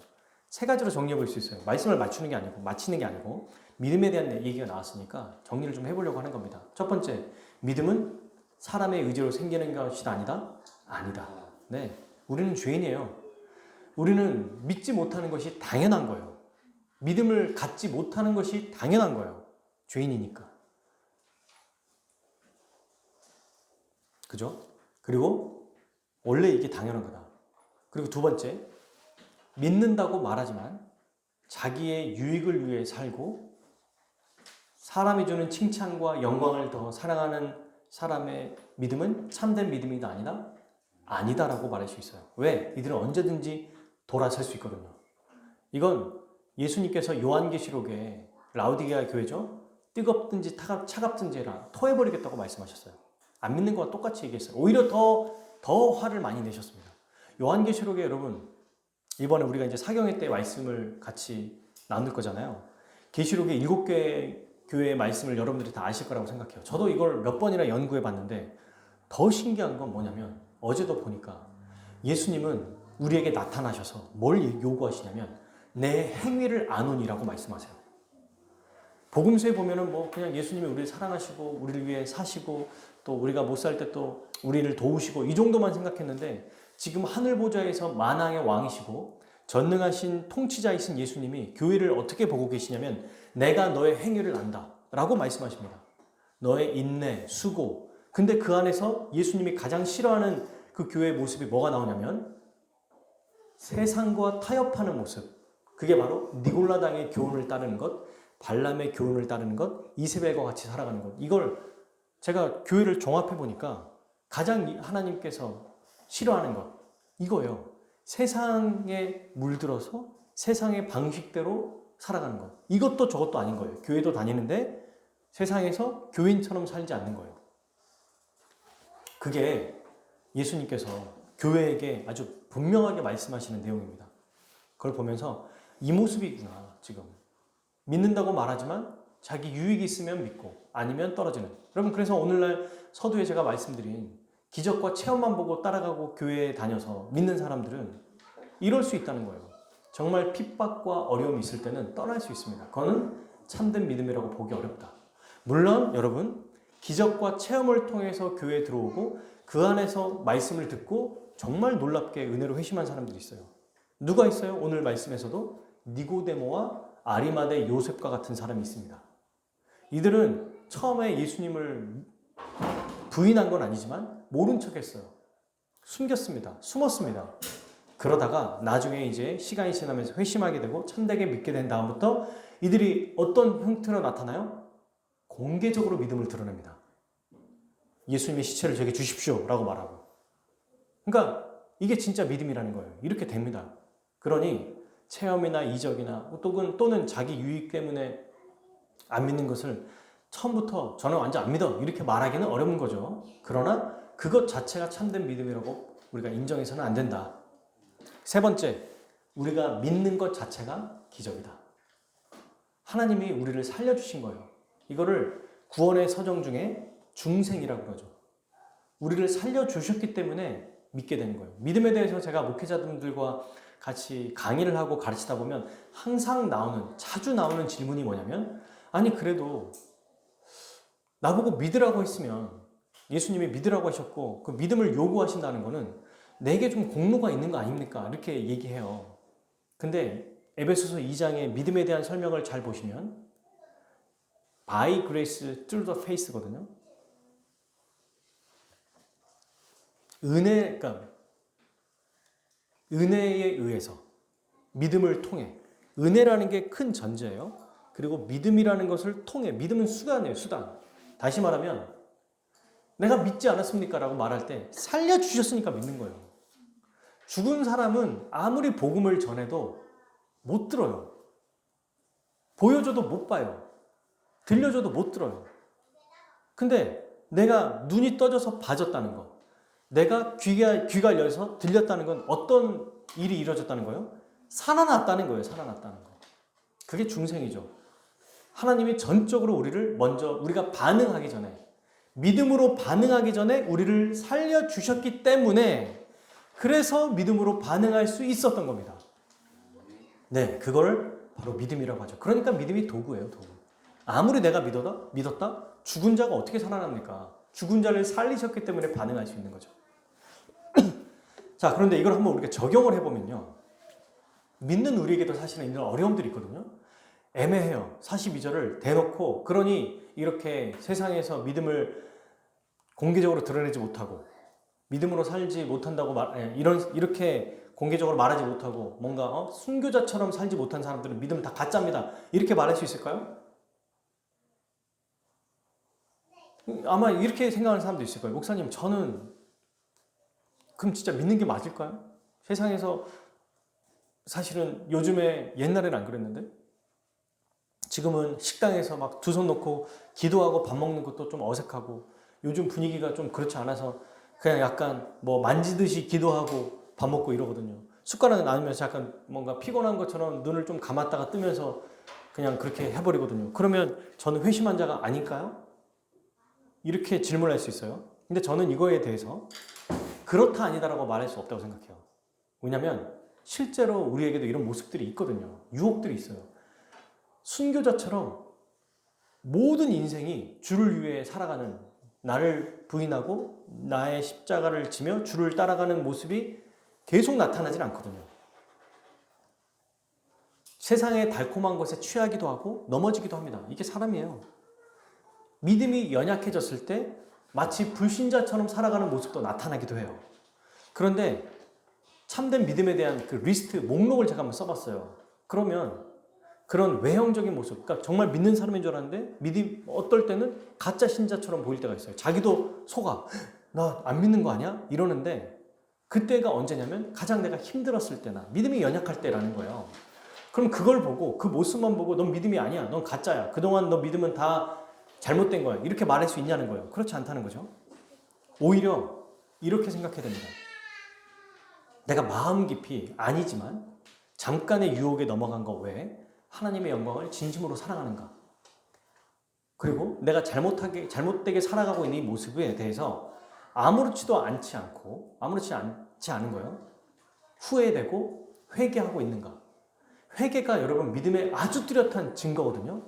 세 가지로 정리해 볼 수 있어요. 말씀을 맞추는 게 아니고 마치는 게 아니고 믿음에 대한 얘기가 나왔으니까 정리를 좀 해보려고 하는 겁니다. 첫 번째, 믿음은 사람의 의지로 생기는 것이 아니다? 아니다. 네, 우리는 죄인이에요. 우리는 믿지 못하는 것이 당연한 거예요. 믿음을 갖지 못하는 것이 당연한 거예요. 죄인이니까. 그죠? 그리고 원래 이게 당연한 거다. 그리고 두 번째, 믿는다고 말하지만 자기의 유익을 위해 살고 사람이 주는 칭찬과 영광을 더 사랑하는 사람의 믿음은 참된 믿음이다 아니다? 아니다라고 말할 수 있어요. 왜? 이들은 언제든지 돌아설 수 있거든요. 이건 예수님께서 요한계시록에 라우디게아 교회죠. 뜨겁든지 차갑든지 해라. 토해버리겠다고 말씀하셨어요. 안 믿는 거와 똑같이 얘기했어요. 오히려 더 화를 많이 내셨습니다. 요한계시록에 여러분, 이번에 우리가 이제 사경회 때 말씀을 같이 나눌 거잖아요. 계시록의 7개 교회의 말씀을 여러분들이 다 아실 거라고 생각해요. 저도 이걸 몇 번이나 연구해 봤는데 더 신기한 건 뭐냐면 어제도 보니까 예수님은 우리에게 나타나셔서 뭘 요구하시냐면 내 행위를 아노니라고 말씀하세요. 복음서에 보면은 뭐 그냥 예수님이 우리를 사랑하시고 우리를 위해 사시고 또 우리가 못 살 때 또 우리를 도우시고 이 정도만 생각했는데 지금 하늘 보좌에서 만왕의 왕이시고 전능하신 통치자이신 예수님이 교회를 어떻게 보고 계시냐면 내가 너의 행위를 안다 라고 말씀하십니다. 너의 인내, 수고. 근데 그 안에서 예수님이 가장 싫어하는 그 교회의 모습이 뭐가 나오냐면 세상과 타협하는 모습. 그게 바로 니골라당의 교훈을 따르는 것, 발람의 교훈을 따르는 것, 이세벨과 같이 살아가는 것. 이걸 제가 교회를 종합해 보니까 가장 하나님께서 싫어하는 것 이거예요. 세상에 물들어서 세상의 방식대로 살아가는 것. 이것도 저것도 아닌 거예요. 교회도 다니는데 세상에서 교인처럼 살지 않는 거예요. 그게 예수님께서 교회에게 아주 분명하게 말씀하시는 내용입니다. 그걸 보면서 이 모습이구나. 지금 믿는다고 말하지만 자기 유익이 있으면 믿고 아니면 떨어지는. 여러분, 그래서 오늘날 서두에 제가 말씀드린 기적과 체험만 보고 따라가고 교회에 다녀서 믿는 사람들은 이럴 수 있다는 거예요. 정말 핍박과 어려움이 있을 때는 떠날 수 있습니다. 그거는 참된 믿음이라고 보기 어렵다. 물론 여러분, 기적과 체험을 통해서 교회에 들어오고 그 안에서 말씀을 듣고 정말 놀랍게 은혜로 회심한 사람들이 있어요. 누가 있어요? 오늘 말씀에서도 니고데모와 아리마대 요셉과 같은 사람이 있습니다. 이들은 처음에 예수님을 부인한 건 아니지만 모른 척했어요. 숨겼습니다. 숨었습니다. 그러다가 나중에 이제 시간이 지나면서 회심하게 되고 참되게 믿게 된 다음부터 이들이 어떤 형태로 나타나요? 공개적으로 믿음을 드러냅니다. 예수님의 시체를 저에게 주십시오 라고 말하고. 그러니까 이게 진짜 믿음이라는 거예요. 이렇게 됩니다. 그러니 체험이나 이적이나 또는 자기 유익 때문에 안 믿는 것을 처음부터 저는 완전 안 믿어 이렇게 말하기는 어려운 거죠. 그러나 그것 자체가 참된 믿음이라고 우리가 인정해서는 안 된다. 세 번째, 우리가 믿는 것 자체가 기적이다. 하나님이 우리를 살려주신 거예요. 이거를 구원의 서정 중에 중생이라고 그러죠. 우리를 살려주셨기 때문에 믿게 되는 거예요. 믿음에 대해서 제가 목회자분들과 같이 강의를 하고 가르치다 보면 항상 자주 나오는 질문이 뭐냐면, 아니 그래도 나보고 믿으라고 했으면, 예수님이 믿으라고 하셨고 그 믿음을 요구하신다는 거는 내게 좀 공로가 있는 거 아닙니까? 이렇게 얘기해요. 근데 에베소서 2장의 믿음에 대한 설명을 잘 보시면 by grace through the faith거든요. 그러니까 은혜에 의해서 믿음을 통해 은혜라는 게 큰 전제예요. 그리고 믿음이라는 것을 통해 믿음은 수단이에요. 수단. 다시 말하면 내가 믿지 않았습니까? 라고 말할 때 살려주셨으니까 믿는 거예요. 죽은 사람은 아무리 복음을 전해도 못 들어요. 보여줘도 못 봐요. 들려줘도 못 들어요. 근데 내가 눈이 떠져서 봐졌다는 거, 내가 귀가 열려서 들렸다는 건 어떤 일이 이루어졌다는 거예요? 살아났다는 거예요. 살아났다는 거. 그게 중생이죠. 하나님이 전적으로 우리를 먼저 우리가 반응하기 전에 믿음으로 반응하기 전에 우리를 살려주셨기 때문에 그래서 믿음으로 반응할 수 있었던 겁니다. 네, 그걸 바로 믿음이라고 하죠. 그러니까 믿음이 도구예요. 도구. 아무리 내가 믿었다? 죽은 자가 어떻게 살아납니까? 죽은 자를 살리셨기 때문에 반응할 수 있는 거죠. 자, 그런데 이걸 한번 우리가 적용을 해보면요. 믿는 우리에게도 사실은 이런 어려움들이 있거든요. 애매해요. 42절을 대놓고 그러니 이렇게 세상에서 믿음을 공개적으로 드러내지 못하고 믿음으로 살지 못한다고 이렇게 공개적으로 말하지 못하고 뭔가 순교자처럼 살지 못한 사람들은 믿음 다 가짜입니다. 이렇게 말할 수 있을까요? 아마 이렇게 생각하는 사람도 있을 거예요. 목사님, 저는 그럼 진짜 믿는 게 맞을까요? 세상에서 사실은 요즘에 옛날에는 안 그랬는데 지금은 식당에서 막 두 손 놓고 기도하고 밥 먹는 것도 좀 어색하고 요즘 분위기가 좀 그렇지 않아서 그냥 약간 뭐 만지듯이 기도하고 밥 먹고 이러거든요. 숟가락은 안으면서 약간 뭔가 피곤한 것처럼 눈을 좀 감았다가 뜨면서 그냥 그렇게 해버리거든요. 그러면 저는 회심한 자가 아닐까요? 이렇게 질문할 수 있어요. 근데 저는 이거에 대해서 그렇다 아니다라고 말할 수 없다고 생각해요. 왜냐하면 실제로 우리에게도 이런 모습들이 있거든요. 유혹들이 있어요. 순교자처럼 모든 인생이 주를 위해 살아가는 나를 부인하고 나의 십자가를 지며 주를 따라가는 모습이 계속 나타나질 않거든요. 세상의 달콤한 것에 취하기도 하고 넘어지기도 합니다. 이게 사람이에요. 믿음이 연약해졌을 때 마치 불신자처럼 살아가는 모습도 나타나기도 해요. 그런데 참된 믿음에 대한 그 리스트, 목록을 제가 한번 써봤어요. 그러면 그런 외형적인 모습, 그러니까 정말 믿는 사람인 줄 알았는데 믿음 어떨 때는 가짜 신자처럼 보일 때가 있어요. 자기도 속아. 나 안 믿는 거 아니야? 이러는데 그때가 언제냐면 가장 내가 힘들었을 때나 믿음이 연약할 때라는 거예요. 그럼 그걸 보고 그 모습만 보고 넌 믿음이 아니야. 넌 가짜야. 그동안 너 믿음은 다 잘못된 거야. 이렇게 말할 수 있냐는 거예요. 그렇지 않다는 거죠. 오히려 이렇게 생각해야 됩니다. 내가 마음 깊이 아니지만 잠깐의 유혹에 넘어간 것 외에 하나님의 영광을 진심으로 사랑하는가? 그리고 내가 잘못되게 살아가고 있는 이 모습에 대해서 아무렇지 않은 거예요. 후회되고 회개하고 있는가? 회개가 여러분 믿음의 아주 뚜렷한 증거거든요.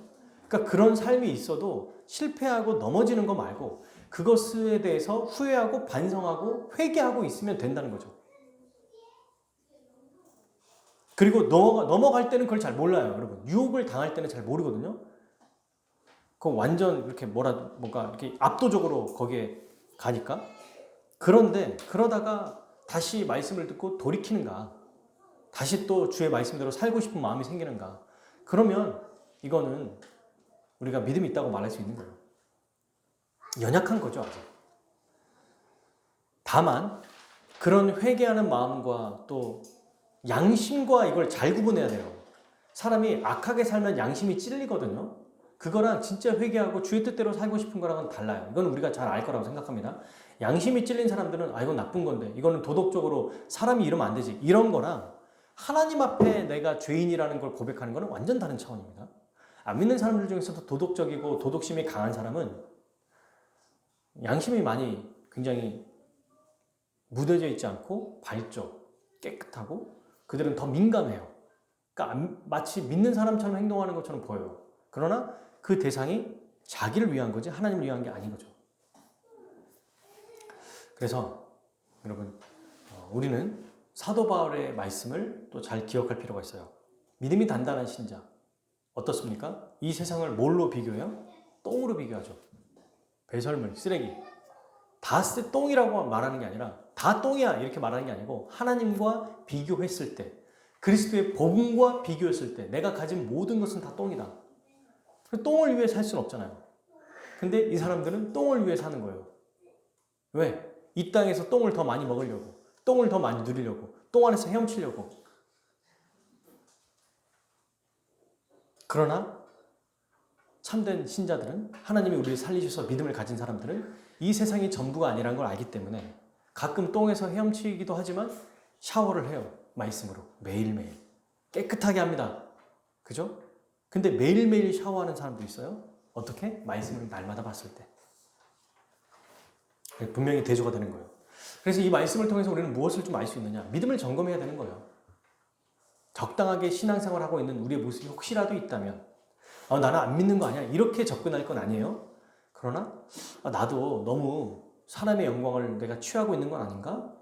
그러니까 그런 삶이 있어도 실패하고 넘어지는 거 말고 그것에 대해서 후회하고 반성하고 회개하고 있으면 된다는 거죠. 그리고 넘어갈 때는 그걸 잘 몰라요, 여러분. 유혹을 당할 때는 잘 모르거든요. 그럼 완전 이렇게 뭔가 이렇게 압도적으로 거기에 가니까. 그런데 그러다가 다시 말씀을 듣고 돌이키는가? 다시 또 주의 말씀대로 살고 싶은 마음이 생기는가? 그러면 이거는 우리가 믿음이 있다고 말할 수 있는 거예요. 연약한 거죠, 아직. 다만 그런 회개하는 마음과 또 양심과 이걸 잘 구분해야 돼요. 사람이 악하게 살면 양심이 찔리거든요. 그거랑 진짜 회개하고 주의 뜻대로 살고 싶은 거랑은 달라요. 이건 우리가 잘 알 거라고 생각합니다. 양심이 찔린 사람들은 이건 나쁜 건데 이거는 도덕적으로 사람이 이러면 안 되지. 이런 거랑 하나님 앞에 내가 죄인이라는 걸 고백하는 거는 완전 다른 차원입니다. 안 믿는 사람들 중에서도 도덕적이고 도덕심이 강한 사람은 양심이 굉장히 무뎌져 있지 않고 밝죠. 깨끗하고 그들은 더 민감해요. 그러니까 마치 믿는 사람처럼 행동하는 것처럼 보여요. 그러나 그 대상이 자기를 위한 거지 하나님을 위한 게 아닌 거죠. 그래서 여러분 우리는 사도 바울의 말씀을 또 잘 기억할 필요가 있어요. 믿음이 단단한 신자. 어떻습니까? 이 세상을 뭘로 비교해요? 똥으로 비교하죠. 배설물, 쓰레기. 다 똥이라고 말하는 게 아니라 다 똥이야 이렇게 말하는 게 아니고 하나님과 비교했을 때, 그리스도의 복음과 비교했을 때 내가 가진 모든 것은 다 똥이다. 똥을 위해 살 수는 없잖아요. 근데 이 사람들은 똥을 위해 사는 거예요. 왜? 이 땅에서 똥을 더 많이 먹으려고, 똥을 더 많이 누리려고, 똥 안에서 헤엄치려고. 그러나 참된 신자들은, 하나님이 우리를 살리셔서 믿음을 가진 사람들은 이 세상이 전부가 아니라는 걸 알기 때문에 가끔 똥에서 헤엄치기도 하지만 샤워를 해요. 말씀으로. 매일매일. 깨끗하게 합니다. 그죠? 근데 매일매일 샤워하는 사람도 있어요. 어떻게? 말씀을 날마다 봤을 때. 분명히 대조가 되는 거예요. 그래서 이 말씀을 통해서 우리는 무엇을 좀 알 수 있느냐? 믿음을 점검해야 되는 거예요. 적당하게 신앙생활을 하고 있는 우리의 모습이 혹시라도 있다면 나는 안 믿는 거 아니야? 이렇게 접근할 건 아니에요. 그러나 나도 너무 사람의 영광을 내가 취하고 있는 건 아닌가?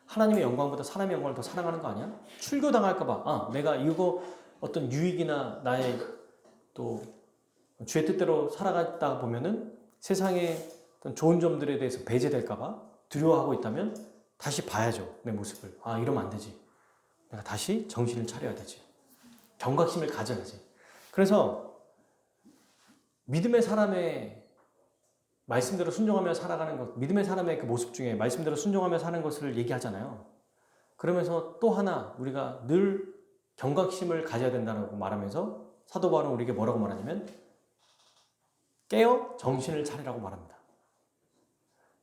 하나님의 영광보다 사람의 영광을 더 사랑하는 거 아니야? 출교당할까 봐. 내가 이거 어떤 유익이나 나의 또 주의 뜻대로 살아가다 보면은 세상의 어떤 좋은 점들에 대해서 배제될까 봐 두려워하고 있다면 다시 봐야죠. 내 모습을. 이러면 안 되지. 내가 다시 정신을 차려야 되지. 경각심을 가져야지. 그래서 믿음의 사람의 말씀대로 순종하며 살아가는 것, 믿음의 사람의 그 모습 중에 말씀대로 순종하며 사는 것을 얘기하잖아요. 그러면서 또 하나 우리가 늘 경각심을 가져야 된다고 말하면서 사도 바울은 우리에게 뭐라고 말하냐면 깨어 정신을 차리라고 말합니다.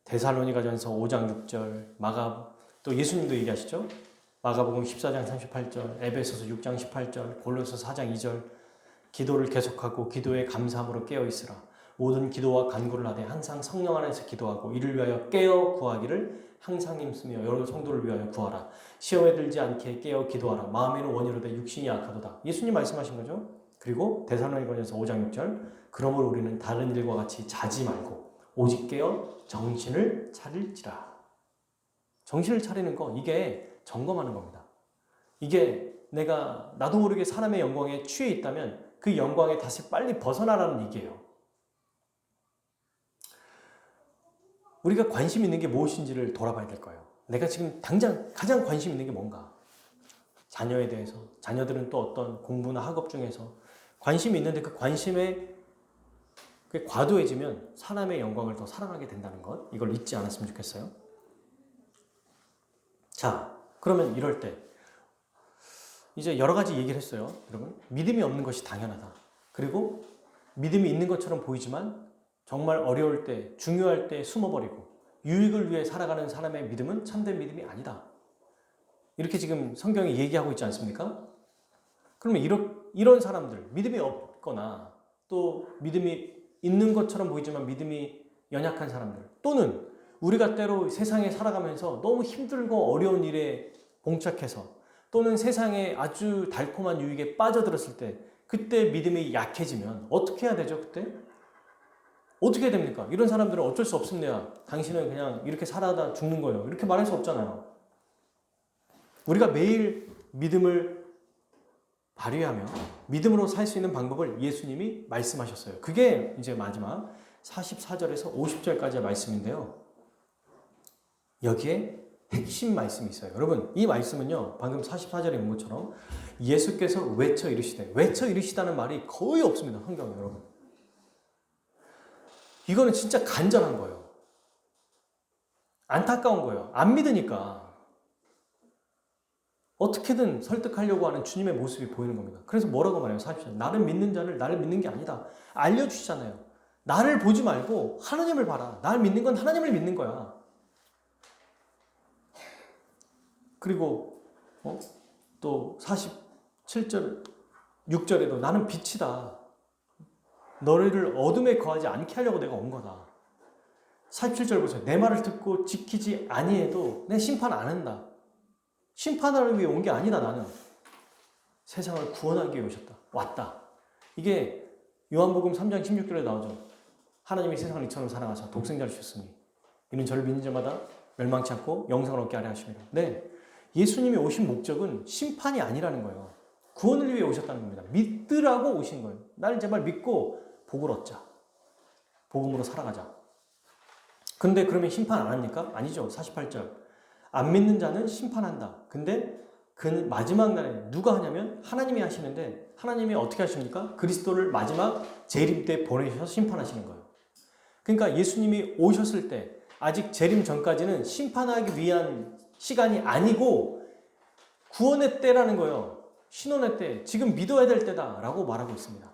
데살로니가전서 5장 6절, 또 예수님도 얘기하시죠. 마가복음 14장 38절, 에베소서 6장 18절, 골로새서 4장 2절, 기도를 계속하고 기도에 감사함으로 깨어 있으라. 모든 기도와 간구를 하되 항상 성령 안에서 기도하고 이를 위하여 깨어 구하기를 항상 힘쓰며 여러 성도를 위하여 구하라. 시험에 들지 않게 깨어 기도하라. 마음에는 원이로되 육신이 약하도다. 예수님 말씀하신 거죠. 그리고 데살로니가전서 5장 6절, 그러므로 우리는 다른 일과 같이 자지 말고 오직 깨어 정신을 차릴지라. 정신을 차리는 거, 이게 점검하는 겁니다. 이게 내가 나도 모르게 사람의 영광에 취해 있다면 그 영광에 다시 빨리 벗어나라는 얘기예요. 우리가 관심 있는 게 무엇인지를 돌아봐야 될 거예요. 내가 지금 당장 가장 관심 있는 게 뭔가. 자녀에 대해서, 자녀들은 또 어떤 공부나 학업 중에서 관심이 있는데 그 관심에 과도해지면 사람의 영광을 더 사랑하게 된다는 것, 이걸 잊지 않았으면 좋겠어요. 자, 그러면 이럴 때 이제 여러 가지 얘기를 했어요. 여러분, 믿음이 없는 것이 당연하다. 그리고 믿음이 있는 것처럼 보이지만 정말 어려울 때, 중요할 때 숨어버리고 유익을 위해 살아가는 사람의 믿음은 참된 믿음이 아니다. 이렇게 지금 성경이 얘기하고 있지 않습니까? 그러면 이런 사람들, 믿음이 없거나 또 믿음이 있는 것처럼 보이지만 믿음이 연약한 사람들, 또는 우리가 때로 세상에 살아가면서 너무 힘들고 어려운 일에 봉착해서, 또는 세상에 아주 달콤한 유익에 빠져들었을 때 그때 믿음이 약해지면 어떻게 해야 되죠? 그때? 어떻게 해야 됩니까? 이런 사람들은 어쩔 수 없습니다. 당신은 그냥 이렇게 살아다 죽는 거예요. 이렇게 말할 수 없잖아요. 우리가 매일 믿음을 발휘하며 믿음으로 살 수 있는 방법을 예수님이 말씀하셨어요. 그게 이제 마지막 44절에서 50절까지의 말씀인데요. 여기에 핵심 말씀이 있어요. 여러분, 이 말씀은요, 방금 44절에 있는 것처럼 예수께서 외쳐 이르시다는 말이 거의 없습니다. 성경에. 여러분, 이거는 진짜 간절한 거예요. 안타까운 거예요. 안 믿으니까 어떻게든 설득하려고 하는 주님의 모습이 보이는 겁니다. 그래서 뭐라고 말해요? 44절. 나를 믿는 자를 나를 믿는 게 아니다. 알려주시잖아요. 나를 보지 말고 하나님을 봐라. 나를 믿는 건 하나님을 믿는 거야. 그리고 또 47절, 6절에도 나는 빛이다. 너희를 어둠에 거하지 않게 하려고 내가 온 거다. 47절 보세요. 내 말을 듣고 지키지 아니해도 내 심판 안 한다. 심판하기 위해 온 게 아니다. 나는 세상을 구원하기 위해 오셨다. 왔다. 이게 요한복음 3장 16절에 나오죠. 하나님이 세상을 이처럼 사랑하사 독생자를 주셨으니 이는 저를 믿는 자마다 멸망치 않고 영생을 얻게 하려 하심이라. 네, 예수님이 오신 목적은 심판이 아니라는 거예요. 구원을 위해 오셨다는 겁니다. 믿으라고 오신 거예요. 나를 제발 믿고 복을 얻자. 복음으로 살아가자. 근데 그러면 심판 안 합니까? 아니죠. 48절. 안 믿는 자는 심판한다. 근데 그 마지막 날에 누가 하냐면 하나님이 하시는데 하나님이 어떻게 하십니까? 그리스도를 마지막 재림 때 보내셔서 심판하시는 거예요. 그러니까 예수님이 오셨을 때 아직 재림 전까지는 심판하기 위한 시간이 아니고 구원의 때라는 거예요. 신혼의 때, 지금 믿어야 될 때다라고 말하고 있습니다.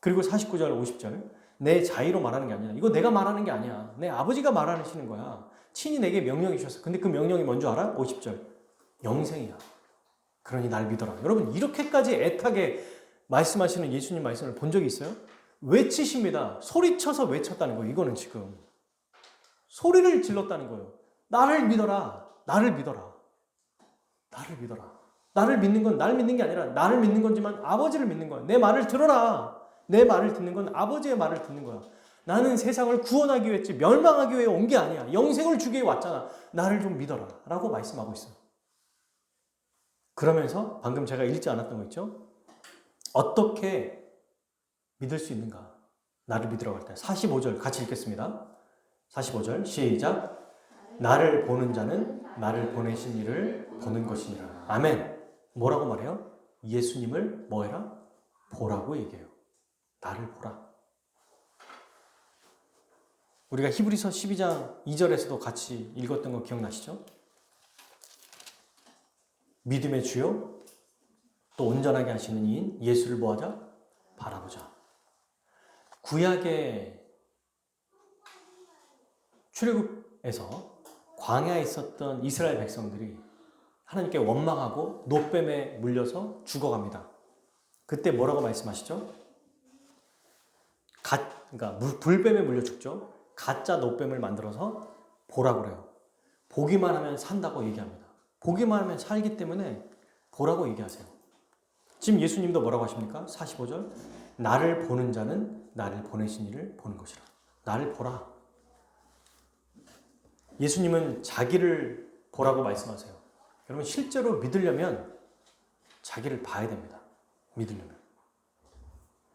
그리고 49절, 50절. 내 자의로 말하는 게 아니라 이거 내가 말하는 게 아니야. 내 아버지가 말하시는 거야. 친히 내게 명령이 주셨어. 근데 그 명령이 뭔지 알아? 50절. 영생이야. 그러니 날 믿어라. 여러분 이렇게까지 애타게 말씀하시는 예수님 말씀을 본 적이 있어요? 외치십니다. 소리쳐서 외쳤다는 거예요. 이거는 지금. 소리를 질렀다는 거예요. 나를 믿어라. 나를 믿어라. 나를 믿어라. 나를 믿는 건 날 믿는 게 아니라 나를 믿는 거지만 아버지를 믿는 거야. 내 말을 들어라. 내 말을 듣는 건 아버지의 말을 듣는 거야. 나는 세상을 구원하기 위해 했지 멸망하기 위해 온 게 아니야. 영생을 주기 위해 왔잖아. 나를 좀 믿어라. 라고 말씀하고 있어요. 그러면서 방금 제가 읽지 않았던 거 있죠? 어떻게 믿을 수 있는가? 나를 믿으라고 할 때 45절 같이 읽겠습니다. 45절 시작. 나를 보는 자는 나를 보내신 이를 보는 것이니라. 아멘. 뭐라고 말해요? 예수님을 뭐 해라? 보라고 얘기해요. 나를 보라. 우리가 히브리서 12장 2절에서도 같이 읽었던 거 기억나시죠? 믿음의 주요 또 온전하게 하시는 이인 예수를 뭐하자? 바라보자. 구약의 출애굽에서 광야에 있었던 이스라엘 백성들이 하나님께 원망하고 노뱀에 물려서 죽어갑니다. 그때 뭐라고 말씀하시죠? 그러니까 불뱀에 물려 죽죠. 가짜 노뱀을 만들어서 보라고 그래요. 보기만 하면 산다고 얘기합니다. 보기만 하면 살기 때문에 보라고 얘기하세요. 지금 예수님도 뭐라고 하십니까? 45절. 나를 보는 자는 나를 보내신 이를 보는 것이라. 나를 보라. 예수님은 자기를 보라고 말씀하세요. 여러분 실제로 믿으려면 자기를 봐야 됩니다. 믿으려면.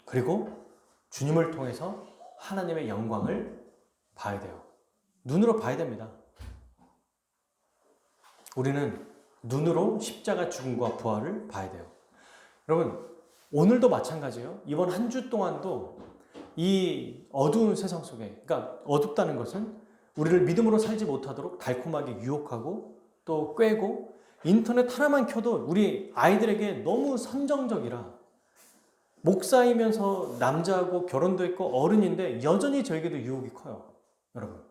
그리고 주님을 통해서 하나님의 영광을 봐야 돼요. 눈으로 봐야 됩니다. 우리는 눈으로 십자가 죽음과 부활을 봐야 돼요. 여러분 오늘도 마찬가지예요. 이번 한 주 동안도 이 어두운 세상 속에, 그러니까 어둡다는 것은 우리를 믿음으로 살지 못하도록 달콤하게 유혹하고 또 꿰고 인터넷 하나만 켜도 우리 아이들에게 너무 선정적이라 목사이면서 남자하고 결혼도 했고 어른인데 여전히 저에게도 유혹이 커요. 여러분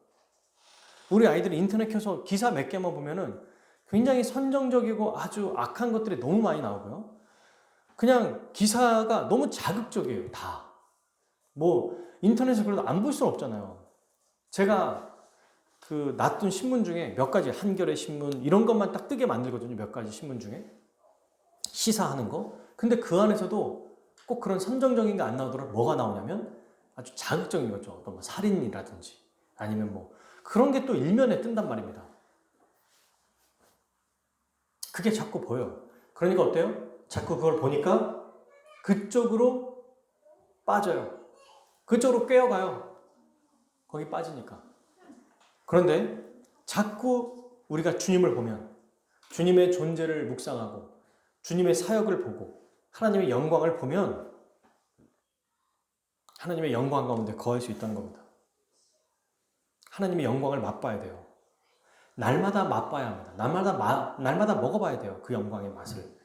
우리 아이들이 인터넷 켜서 기사 몇 개만 보면은 굉장히 선정적이고 아주 악한 것들이 너무 많이 나오고요. 그냥 기사가 너무 자극적이에요. 다. 뭐 인터넷에 그래도 안 볼 수는 없잖아요. 제가 그 놔둔 신문 중에 몇 가지 한겨레 신문 이런 것만 딱 뜨게 만들거든요. 몇 가지 신문 중에 시사하는 거. 근데 그 안에서도 꼭 그런 선정적인 게 안 나오더라도 뭐가 나오냐면 아주 자극적인 거죠. 어떤 뭐 살인이라든지 아니면 뭐 그런 게 또 일면에 뜬단 말입니다. 그게 자꾸 보여요. 그러니까 어때요? 자꾸 그걸 보니까 그쪽으로 빠져요. 그쪽으로 꿰어가요. 거기 빠지니까. 그런데 자꾸 우리가 주님을 보면 주님의 존재를 묵상하고 주님의 사역을 보고 하나님의 영광을 보면 하나님의 영광 가운데 거할 수 있다는 겁니다. 하나님의 영광을 맛봐야 돼요. 날마다 맛봐야 합니다. 날마다 먹어봐야 돼요. 그 영광의 맛을.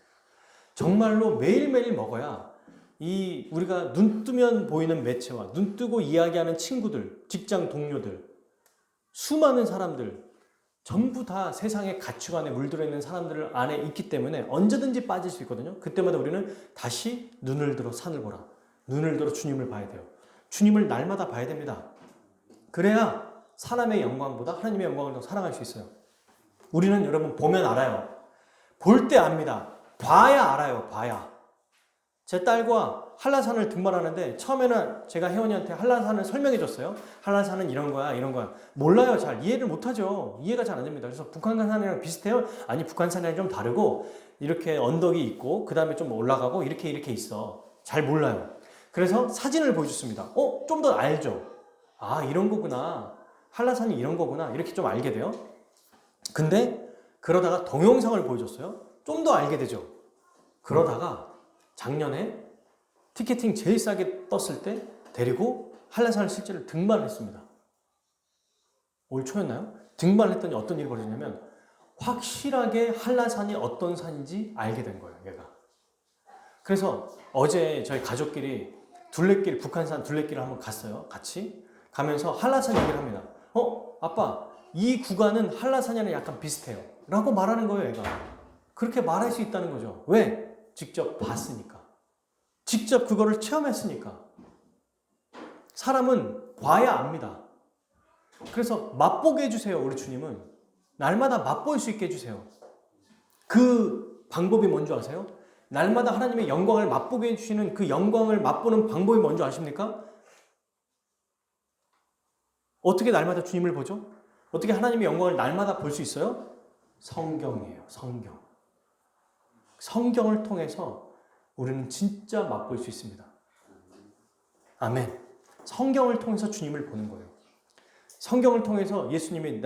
정말로 매일매일 먹어야 이 우리가 눈 뜨면 보이는 매체와 눈 뜨고 이야기하는 친구들, 직장 동료들, 수많은 사람들 전부 다 세상의 가치관에 물들어 있는 사람들 안에 있기 때문에 언제든지 빠질 수 있거든요. 그때마다 우리는 다시 눈을 들어 산을 보라. 눈을 들어 주님을 봐야 돼요. 주님을 날마다 봐야 됩니다. 그래야 사람의 영광보다 하나님의 영광을 더 사랑할 수 있어요. 우리는 여러분 보면 알아요. 볼 때 압니다. 봐야 알아요. 봐야. 제 딸과 한라산을 등반하는데 처음에는 제가 혜원이한테 한라산을 설명해 줬어요. 한라산은 이런 거야, 이런 거야. 몰라요. 잘 이해를 못 하죠. 이해가 잘 안 됩니다. 그래서 북한산이랑 비슷해요? 아니, 북한산이랑 좀 다르고 이렇게 언덕이 있고 그 다음에 좀 올라가고 이렇게 있어. 잘 몰라요. 그래서 사진을 보여줬습니다. 좀 더 알죠. 아, 이런 거구나. 한라산이 이런 거구나. 이렇게 좀 알게 돼요. 근데 그러다가 동영상을 보여줬어요. 좀 더 알게 되죠. 그러다가 작년에 티켓팅 제일 싸게 떴을 때 데리고 한라산을 실제로 등반했습니다. 올 초였나요? 등반했더니 어떤 일이 벌어졌냐면 확실하게 한라산이 어떤 산인지 알게 된 거예요, 얘가. 그래서 어제 저희 가족끼리 둘레길, 북한산 둘레길을 한번 갔어요. 같이 가면서 한라산 얘기를 합니다. 아빠, 이 구간은 한라산이랑 약간 비슷해요. 라고 말하는 거예요, 얘가. 그렇게 말할 수 있다는 거죠. 왜? 직접 봤으니까. 직접 그거를 체험했으니까. 사람은 봐야 압니다. 그래서 맛보게 해주세요, 우리 주님은. 날마다 맛볼 수 있게 해주세요. 그 방법이 뭔지 아세요? 날마다 하나님의 영광을 맛보게 해주시는 그 영광을 맛보는 방법이 뭔지 아십니까? 어떻게 날마다 주님을 보죠? 어떻게 하나님의 영광을 날마다 볼 수 있어요? 성경이에요, 성경. 성경을 통해서 우리는 진짜 맛볼 수 있습니다. 아멘. 성경을 통해서 주님을 보는 거예요. 성경을 통해서 예수님이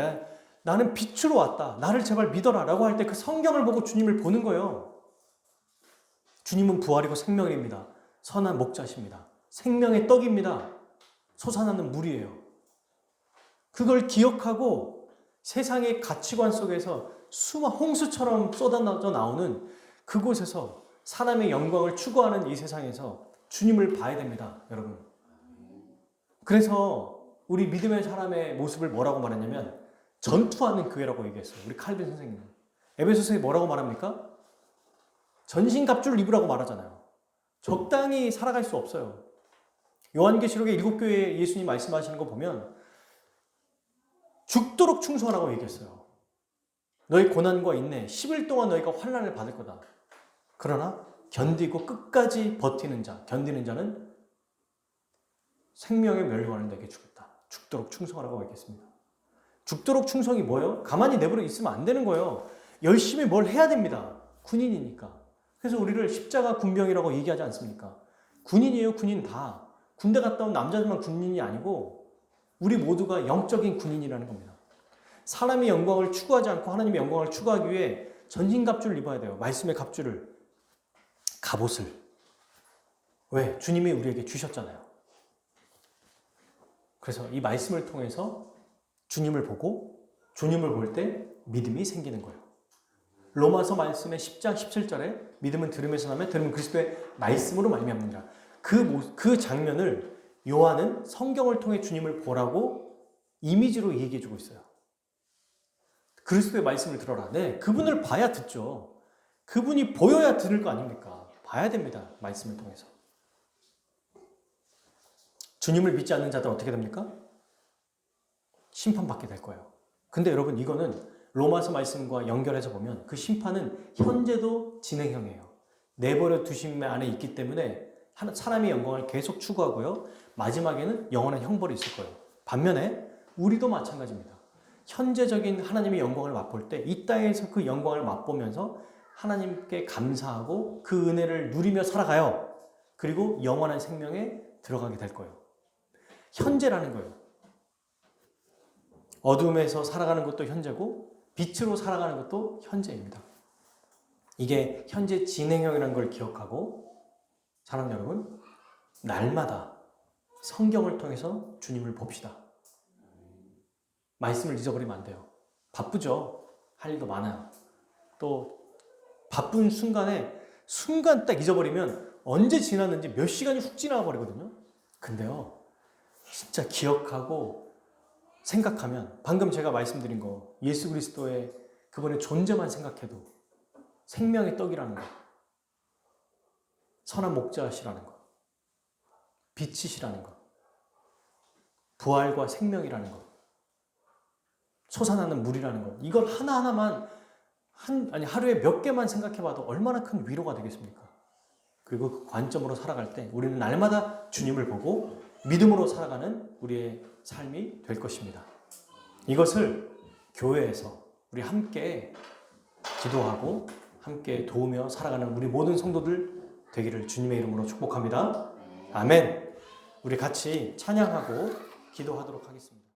나는 빛으로 왔다. 나를 제발 믿어라. 라고 할 때 그 성경을 보고 주님을 보는 거예요. 주님은 부활이고 생명입니다. 선한 목자십니다. 생명의 떡입니다. 솟아나는 물이에요. 그걸 기억하고 세상의 가치관 속에서 홍수처럼 쏟아져 나오는 그곳에서 사람의 영광을 추구하는 이 세상에서 주님을 봐야 됩니다, 여러분. 그래서 우리 믿음의 사람의 모습을 뭐라고 말했냐면 전투하는 교회라고 얘기했어요. 우리 칼빈 선생님은. 에베소서에 뭐라고 말합니까? 전신갑주를 입으라고 말하잖아요. 적당히 살아갈 수 없어요. 요한계시록의 7교회에 예수님 말씀하시는 거 보면 죽도록 충성하라고 얘기했어요. 너희 고난과 인내 10일 동안 너희가 환난을 받을 거다. 그러나 견디고 끝까지 버티는 자, 견디는 자는 생명의 멸류관을 내게 주겠다. 죽도록 충성하라고 얘기했습니다. 죽도록 충성이 뭐예요? 가만히 내버려 있으면 안 되는 거예요. 열심히 뭘 해야 됩니다. 군인이니까. 그래서 우리를 십자가 군병이라고 얘기하지 않습니까? 군인이에요, 군인 다. 군대 갔다 온 남자들만 군인이 아니고 우리 모두가 영적인 군인이라는 겁니다. 사람의 영광을 추구하지 않고 하나님의 영광을 추구하기 위해 전신갑주를 입어야 돼요. 말씀의 갑주를. 갑옷을. 왜? 주님이 우리에게 주셨잖아요. 그래서 이 말씀을 통해서 주님을 보고 주님을 볼 때 믿음이 생기는 거예요. 로마서 말씀의 10장 17절에 믿음은 들음에서 나며 들음은 그리스도의 말씀으로 말미암느니라. 그 장면을 요한은 성경을 통해 주님을 보라고 이미지로 얘기해 주고 있어요. 그리스도의 말씀을 들어라. 네, 그분을 봐야 듣죠. 그분이 보여야 들을 거 아닙니까? 봐야 됩니다. 말씀을 통해서. 주님을 믿지 않는 자들은 어떻게 됩니까? 심판받게 될 거예요. 근데 여러분 이거는 로마서 말씀과 연결해서 보면 그 심판은 현재도 진행형이에요. 내버려 두심 안에 있기 때문에 사람의 영광을 계속 추구하고요. 마지막에는 영원한 형벌이 있을 거예요. 반면에 우리도 마찬가지입니다. 현재적인 하나님의 영광을 맛볼 때 이 땅에서 그 영광을 맛보면서 하나님께 감사하고 그 은혜를 누리며 살아가요. 그리고 영원한 생명에 들어가게 될 거예요. 현재라는 거예요. 어둠에서 살아가는 것도 현재고 빛으로 살아가는 것도 현재입니다. 이게 현재 진행형이라는 걸 기억하고 사랑하는 여러분, 날마다 성경을 통해서 주님을 봅시다. 말씀을 잊어버리면 안 돼요. 바쁘죠? 할 일도 많아요. 또 바쁜 순간 딱 잊어버리면 언제 지났는지 몇 시간이 훅 지나가 버리거든요. 근데요, 진짜 기억하고 생각하면 방금 제가 말씀드린 거 예수 그리스도의 그분의 존재만 생각해도 생명의 떡이라는 거, 선한 목자시라는 거, 빛이시라는 거, 부활과 생명이라는 거, 솟아나는 물이라는 것, 이걸 하나하나만 하루에 몇 개만 생각해봐도 얼마나 큰 위로가 되겠습니까? 그리고 그 관점으로 살아갈 때 우리는 날마다 주님을 보고 믿음으로 살아가는 우리의 삶이 될 것입니다. 이것을 교회에서 우리 함께 기도하고 함께 도우며 살아가는 우리 모든 성도들 되기를 주님의 이름으로 축복합니다. 아멘. 우리 같이 찬양하고 기도하도록 하겠습니다.